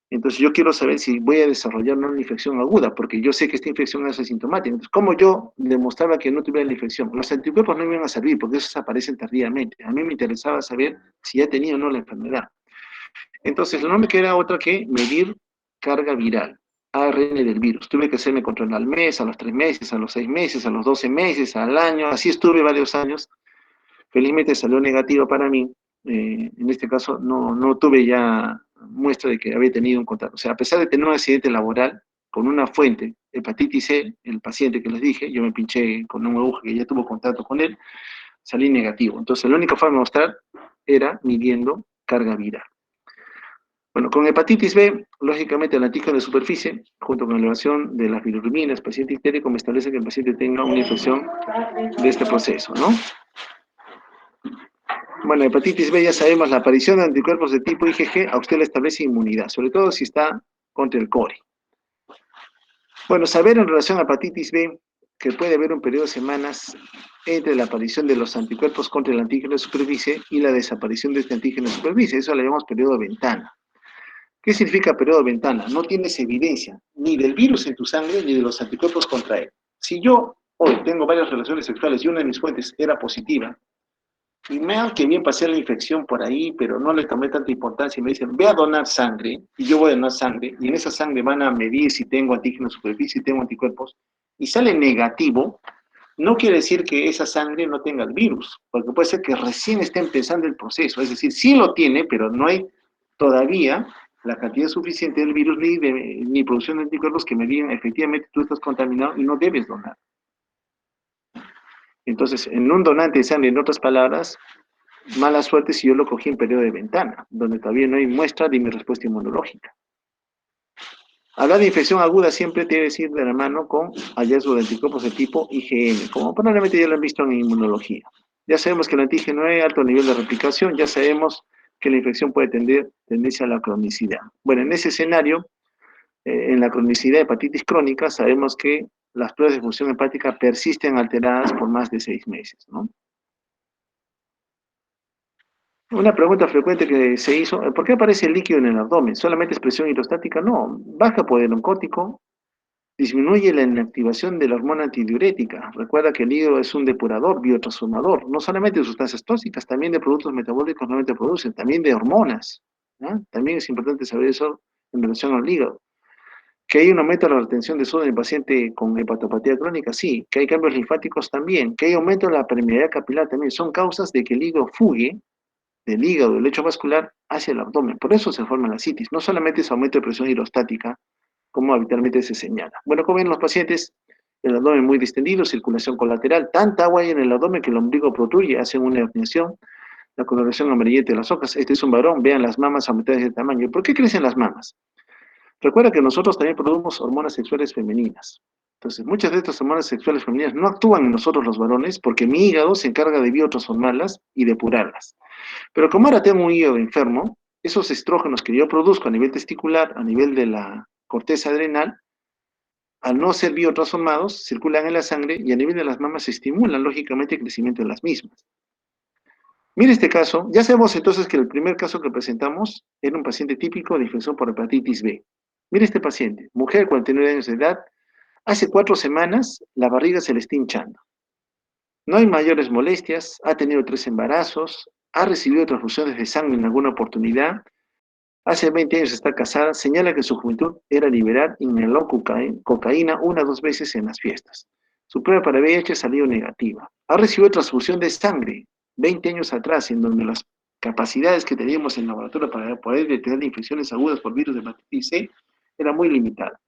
Entonces, yo quiero saber si voy a desarrollar una infección aguda, porque yo sé que esta infección es asintomática. Entonces, ¿cómo yo demostraba que no tuviera la infección? Los anticuerpos no me iban a servir, porque esos aparecen tardíamente. A mí me interesaba saber si ya tenía o no la enfermedad. Entonces, no me queda otra que medir carga viral, ARN del virus. Tuve que hacerme control al mes, a los 3 meses, a los 6 meses, a los 12 meses, al año. Así estuve varios años. Felizmente salió negativo para mí. En este caso, no tuve ya muestra de que había tenido un contacto. O sea, a pesar de tener un accidente laboral con una fuente, hepatitis C, el paciente que les dije, yo me pinché con un aguja que ya tuvo contacto con él, salí negativo. Entonces, la única forma de mostrar era midiendo carga viral. Bueno, con hepatitis B, lógicamente el antígeno de superficie, junto con la elevación de las bilirrubinas, paciente histérico, me establece que el paciente tenga una infección de este proceso, ¿no? Bueno, hepatitis B ya sabemos, la aparición de anticuerpos de tipo IgG a usted le establece inmunidad, sobre todo si está contra el core. Bueno, saber en relación a hepatitis B que puede haber un periodo de semanas entre la aparición de los anticuerpos contra el antígeno de superficie y la desaparición de este antígeno de superficie, eso le llamamos periodo de ventana. ¿Qué significa periodo de ventana? No tienes evidencia ni del virus en tu sangre ni de los anticuerpos contra él. Si yo hoy tengo varias relaciones sexuales y una de mis fuentes era positiva, y me han que bien pasé la infección por ahí, pero no le tomé tanta importancia y me dicen, ve a donar sangre, y yo voy a donar sangre, y en esa sangre van a medir si tengo antígeno de superficie, si tengo anticuerpos, y sale negativo, no quiere decir que esa sangre no tenga el virus, porque puede ser que recién esté empezando el proceso, es decir, sí lo tiene, pero no hay todavía la cantidad suficiente del virus ni producción de anticuerpos que me digan efectivamente tú estás contaminado y no debes donar. Entonces, en un donante de sangre, en otras palabras, mala suerte si yo lo cogí en periodo de ventana, donde todavía no hay muestra de mi respuesta inmunológica. Hablar de infección aguda siempre debe ir de la mano con hallazgo de anticuerpos de tipo IgM, como probablemente ya lo han visto en inmunología. Ya sabemos que el antígeno hay alto nivel de replicación, ya sabemos que la infección puede tendencia a la cronicidad. Bueno, en ese escenario, en la cronicidad de hepatitis crónica, sabemos que las pruebas de función hepática persisten alteradas por más de 6 meses, ¿no? Una pregunta frecuente que se hizo, ¿por qué aparece el líquido en el abdomen? ¿Solamente es presión hidrostática? No, baja poder oncótico, disminuye la inactivación de la hormona antidiurética. Recuerda que el hígado es un depurador, biotransformador, no solamente de sustancias tóxicas, también de productos metabólicos que normalmente producen, también de hormonas, ¿no? También es importante saber eso en relación al hígado. ¿Que hay un aumento de la retención de sodio en el paciente con hepatopatía crónica? Sí. ¿Que hay cambios linfáticos? También. ¿Que hay aumento de la permeabilidad capilar? También. Son causas de que el hígado fugue del hígado, del lecho vascular, hacia el abdomen. Por eso se forma la ascitis. No solamente es aumento de presión hidrostática, como habitualmente se señala. Bueno, como ven los pacientes, el abdomen muy distendido, circulación colateral, tanta agua hay en el abdomen que el ombligo protruye, hacen una herniación, la coloración amarillenta de las hojas. Este es un varón, vean las mamas aumentadas de tamaño. ¿Por qué crecen las mamas? Recuerda que nosotros también producimos hormonas sexuales femeninas. Entonces, muchas de estas hormonas sexuales femeninas no actúan en nosotros los varones porque mi hígado se encarga de biotransformarlas y depurarlas. Pero como ahora tengo un hígado enfermo, esos estrógenos que yo produzco a nivel testicular, a nivel de la corteza adrenal, al no ser biotransformados, circulan en la sangre y a nivel de las mamas estimulan lógicamente el crecimiento de las mismas. Mire este caso, ya sabemos entonces que el primer caso que presentamos era un paciente típico de infección por hepatitis B. Mire este paciente, mujer, 49 años de edad, hace 4 semanas la barriga se le está hinchando. No hay mayores molestias, ha tenido 3 embarazos, ha recibido transfusiones de sangre en alguna oportunidad, hace 20 años está casada, señala que su juventud era liberal, inhaló cocaína 1 o 2 veces en las fiestas. Su prueba para VIH salió negativa. Ha recibido transfusión de sangre 20 años atrás, en donde las capacidades que teníamos en el laboratorio para poder detener infecciones agudas por virus de hepatitis C era muy limitada.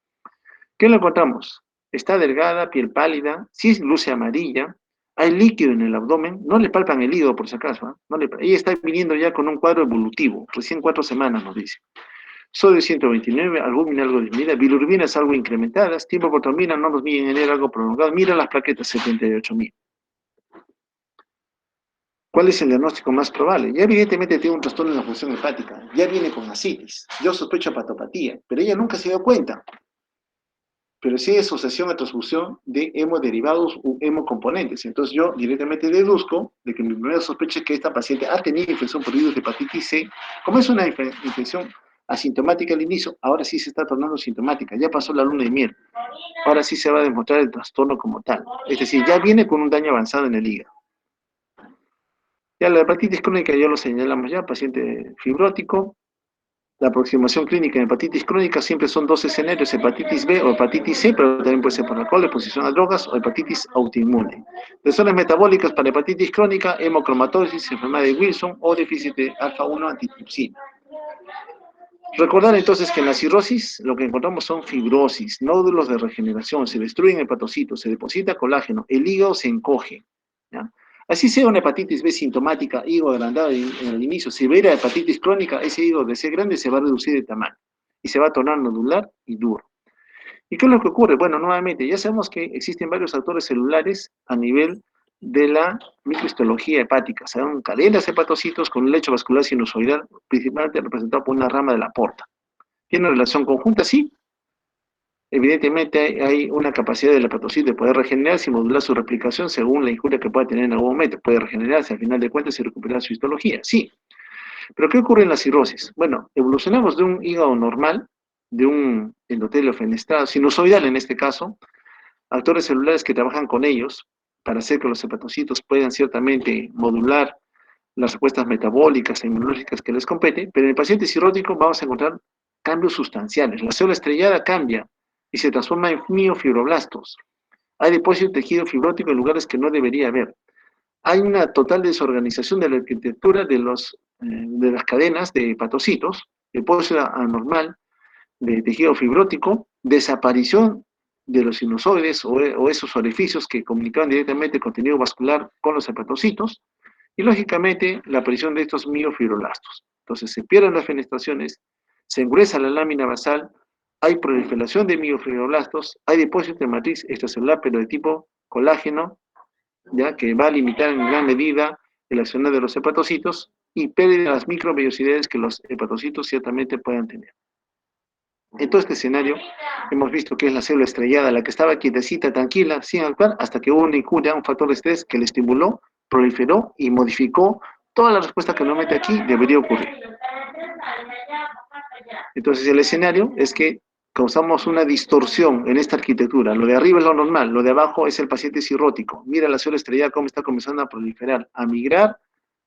¿Qué le encontramos? Está delgada, piel pálida, sí luce amarilla, hay líquido en el abdomen, no le palpan el hígado por si acaso, ¿eh? Ella está viniendo ya con un cuadro evolutivo, recién 4 semanas nos dice. Sodio 129, albúmina algo disminuida, bilirrubinas algo incrementadas, tiempo por trombina no nos miden en él algo prolongado, mira las plaquetas 78.000. ¿Cuál es el diagnóstico más probable? Ya evidentemente tiene un trastorno de la función hepática, ya viene con ascitis, yo sospecho hepatopatía, pero ella nunca se dio cuenta. Pero sí hay asociación a transfusión de hemoderivados u hemocomponentes. Entonces yo directamente deduzco de que mi primera sospecha es que esta paciente ha tenido infección por virus de hepatitis C. Como es una infección asintomática al inicio, ahora sí se está tornando sintomática. Ya pasó la luna de miel. Ahora sí se va a demostrar el trastorno como tal. Es decir, ya viene con un daño avanzado en el hígado. Ya la hepatitis crónica ya lo señalamos ya, paciente fibrótico. La aproximación clínica en hepatitis crónica siempre son 2 escenarios, hepatitis B o hepatitis C, pero también puede ser por alcohol, exposición a drogas o hepatitis autoinmune. Lesiones metabólicas para hepatitis crónica, hemocromatosis, enfermedad de Wilson o déficit de alfa-1 antitripsina. Recordar entonces que en la cirrosis lo que encontramos son fibrosis, nódulos de regeneración, se destruyen hepatocitos, se deposita colágeno, el hígado se encoge, ¿ya? Así sea una hepatitis B sintomática, hígado agrandado en el inicio, si hubiera hepatitis crónica, ese hígado de ser grande se va a reducir de tamaño y se va a tornar nodular y duro. ¿Y qué es lo que ocurre? Bueno, nuevamente, ya sabemos que existen varios actores celulares a nivel de la microhistología hepática. Se dan cadenas de hepatocitos con un lecho vascular sinusoidal, principalmente representado por una rama de la porta. ¿Tiene relación conjunta? Sí. Evidentemente hay una capacidad del hepatocito de poder regenerarse y modular su replicación según la injuria que pueda tener en algún momento. Puede regenerarse al final de cuentas y recuperar su histología. Sí. ¿Pero qué ocurre en la cirrosis? Bueno, evolucionamos de un hígado normal, de un endotelio fenestrado, sinusoidal en este caso, actores celulares que trabajan con ellos para hacer que los hepatocitos puedan ciertamente modular las respuestas metabólicas e inmunológicas que les compete, pero en el paciente cirrótico vamos a encontrar cambios sustanciales. La célula estrellada cambia y se transforma en miofibroblastos. Hay depósito de tejido fibrótico en lugares que no debería haber. Hay una total desorganización de la arquitectura de las cadenas de hepatocitos, depósito anormal de tejido fibrótico, desaparición de los sinusoides o esos orificios que comunicaban directamente el contenido vascular con los hepatocitos, y lógicamente la aparición de estos miofibroblastos. Entonces se pierden las fenestraciones, se engruesa la lámina basal, hay proliferación de miofibroblastos, hay depósito de matriz extracelular pero de tipo colágeno, ya que va a limitar en gran medida el accionar de los hepatocitos y pérdida de las microvellosidades que los hepatocitos ciertamente puedan tener. En todo este escenario hemos visto que es la célula estrellada la que estaba quietecita, tranquila, sin actuar, hasta que hubo una injuria, un factor de estrés que le estimuló, proliferó y modificó toda la respuesta que normalmente aquí debería ocurrir. Entonces el escenario es que causamos una distorsión en esta arquitectura. Lo de arriba es lo normal, lo de abajo es el paciente cirrótico. Mira la célula estrellada cómo está comenzando a proliferar, a migrar,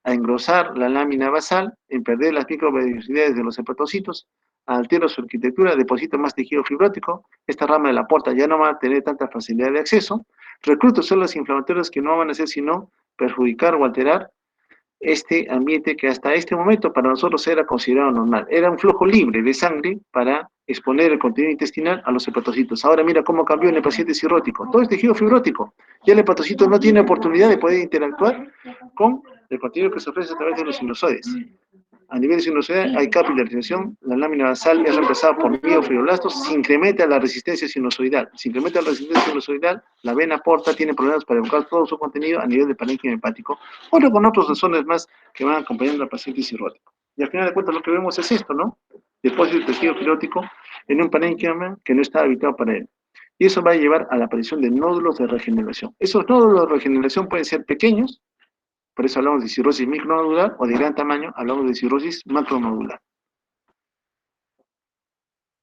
a engrosar la lámina basal, en perder las microvellosidades de los hepatocitos, altera su arquitectura, deposita más tejido fibrótico, esta rama de la porta ya no va a tener tanta facilidad de acceso, recluta células inflamatorias que no van a hacer sino perjudicar o alterar este ambiente que hasta este momento para nosotros era considerado normal. Era un flujo libre de sangre para exponer el contenido intestinal a los hepatocitos. Ahora mira cómo cambió en el paciente cirrótico. Todo es tejido fibrótico. Ya el hepatocito no tiene oportunidad de poder interactuar con el contenido que se ofrece a través de los sinusoides. A nivel de sinusoidal hay capilarización, la lámina basal es reemplazada por miofibroblastos, se incrementa la resistencia sinusoidal. Se incrementa la resistencia sinusoidal, la vena porta tiene problemas para evocar todo su contenido a nivel de parénquima hepático, o con otras razones más que van acompañando al paciente cirrótico. Y al final de cuentas lo que vemos es esto, ¿no? Depósito de tejido firótico en un parénquima que no está habitado para él. Y eso va a llevar a la aparición de nódulos de regeneración. Esos nódulos de regeneración pueden ser pequeños, por eso hablamos de cirrosis micronodular, o de gran tamaño, hablamos de cirrosis macronodular.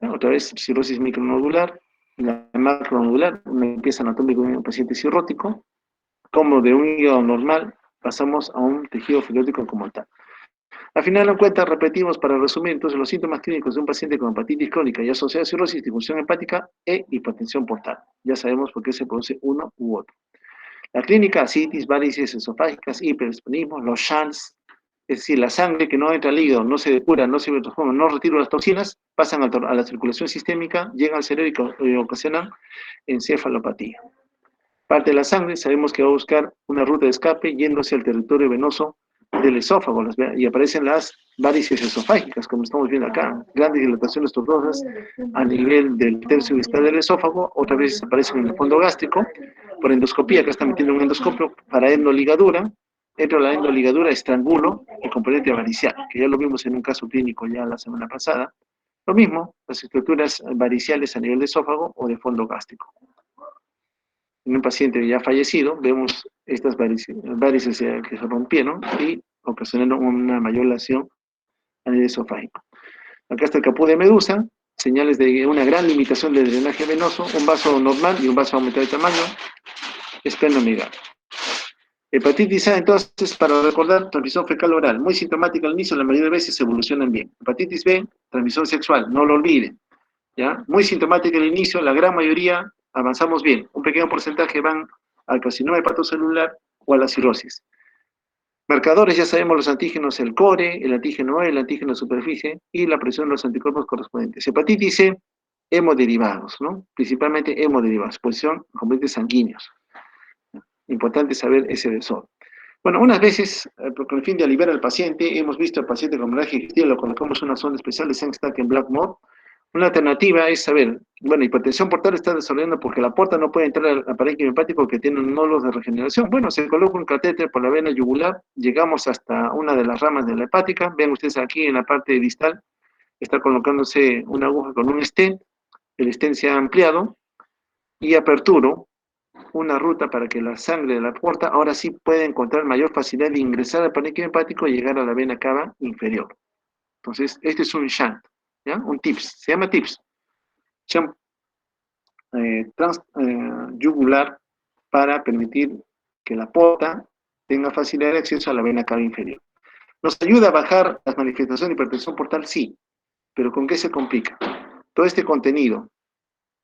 Otra vez, cirrosis micronodular, la macronodular, una limpieza anatómica de un paciente cirrótico, como de un hígado normal pasamos a un tejido firótico como tal. Al final de cuentas, repetimos para resumir, entonces los síntomas clínicos de un paciente con hepatitis crónica y asociada a cirrosis, disfunción hepática e hipertensión portal. Ya sabemos por qué se produce uno u otro. La clínica, asitis, varices esofágicas, hiperespanismo, los shunts, es decir, la sangre que no entra al hígado, no se depura, no se transforma, no retira las toxinas, pasan a la circulación sistémica, llegan al cerebro y ocasionan encefalopatía. Parte de la sangre, sabemos que va a buscar una ruta de escape yéndose al territorio venoso del esófago, y aparecen las varices esofágicas, como estamos viendo acá, grandes dilataciones tordosas a nivel del tercio distal del esófago, otras veces aparecen en el fondo gástrico, por endoscopía, acá está metiendo un endoscopio para endoligadura, dentro de la endoligadura estrangulo el componente varicial, que ya lo vimos en un caso clínico ya la semana pasada, lo mismo, las estructuras variciales a nivel de esófago o de fondo gástrico. En un paciente ya fallecido, vemos estas varices que se rompieron y ocasionaron una mayor lesión a nivel esofágico. Acá está el caput de medusa, señales de una gran limitación del drenaje venoso, un vaso normal y un vaso aumentado de tamaño, esplenomegalia. Hepatitis A, entonces, para recordar, transmisión fecal oral, muy sintomática al inicio, la mayoría de veces evolucionan bien. Hepatitis B, transmisión sexual, no lo olviden. ¿Ya? Muy sintomática al inicio, la gran mayoría avanzamos bien. Un pequeño porcentaje van al carcinoma hepatocelular o a la cirrosis. Marcadores, ya sabemos los antígenos, el core, el antígeno E, el antígeno de superficie y la presión de los anticuerpos correspondientes. Hepatitis C, hemoderivados, ¿no? Principalmente hemoderivados, exposición a componentes sanguíneos. Importante saber ese desorden. Bueno, unas veces, con el fin de aliviar al paciente, hemos visto al paciente con hemorragia digestiva, lo colocamos una sonda especial de Sengstack en Black Mode. Una alternativa es saber, bueno, hipertensión portal está desordenada porque la porta no puede entrar al parénquima hepático que tiene nódulos de regeneración. Bueno, se coloca un catéter por la vena yugular, llegamos hasta una de las ramas de la hepática. Ven ustedes aquí en la parte distal, está colocándose una aguja con un stent, el stent se ha ampliado y aperturo una ruta para que la sangre de la porta ahora sí pueda encontrar mayor facilidad de ingresar al parénquima hepático y llegar a la vena cava inferior. Entonces, este es un shunt, ¿ya? Un TIPS, se llama TIPS. Shunt yugular para permitir que la porta tenga facilidad de acceso a la vena cava inferior. ¿Nos ayuda a bajar las manifestaciones de hipertensión portal? Sí, pero ¿con qué se complica? Todo este contenido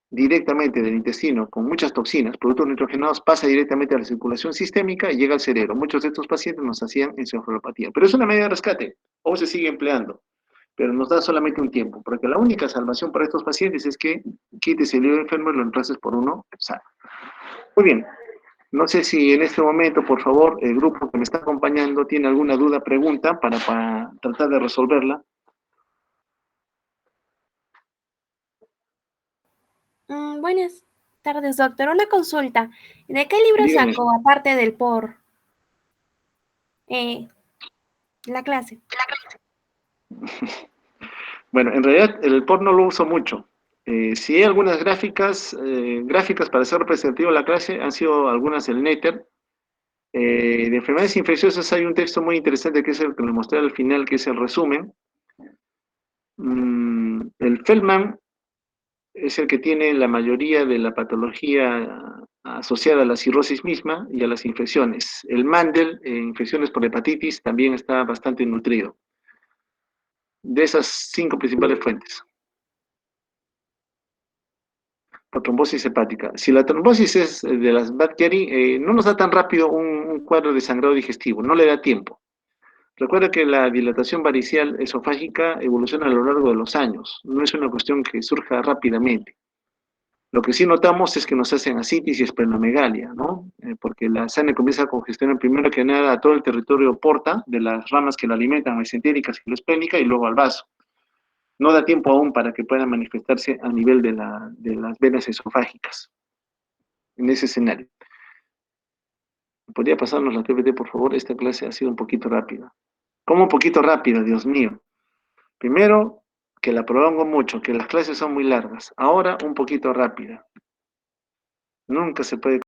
directamente del intestino con muchas toxinas, productos nitrogenados, pasa directamente a la circulación sistémica y llega al cerebro. Muchos de estos pacientes nos hacían encefalopatía, pero es una medida de rescate, o se sigue empleando, pero nos da solamente un tiempo, porque la única salvación para estos pacientes es que quites el hígado enfermo y lo reemplaces por uno sano. Muy bien, no sé si en este momento, por favor, el grupo que me está acompañando tiene alguna duda, pregunta, para tratar de resolverla. Buenas tardes, doctor. Una consulta. ¿De qué libro Dígame. sacó, aparte del por la clase? Bueno, en realidad el POR no lo uso mucho. Sí hay algunas gráficas para ser representativo de la clase, han sido algunas del Nether. De enfermedades infecciosas hay un texto muy interesante que es el que les mostré al final, que es el resumen. El Feldman es el que tiene la mayoría de la patología asociada a la cirrosis misma y a las infecciones. El Mandel, infecciones por hepatitis, también está bastante nutrido. De esas 5 principales fuentes. Por trombosis hepática. Si la trombosis es de las Bad-Chiari, no nos da tan rápido un cuadro de sangrado digestivo, no le da tiempo. Recuerda que la dilatación varicial esofágica evoluciona a lo largo de los años, no es una cuestión que surja rápidamente. Lo que sí notamos es que nos hacen ascitis y esplenomegalia, ¿no? Porque la sangre comienza a congestionar primero que nada a todo el territorio porta, de las ramas que la alimentan, mesentéricas y la esplénica, y luego al vaso. No da tiempo aún para que pueda manifestarse a nivel de las venas esofágicas, en ese escenario. ¿Podría pasarnos la PPT, por favor? Esta clase ha sido un poquito rápida. ¿Cómo un poquito rápida, Dios mío? Primero, que la prolongo mucho, que las clases son muy largas. Ahora, un poquito rápida. Nunca se puede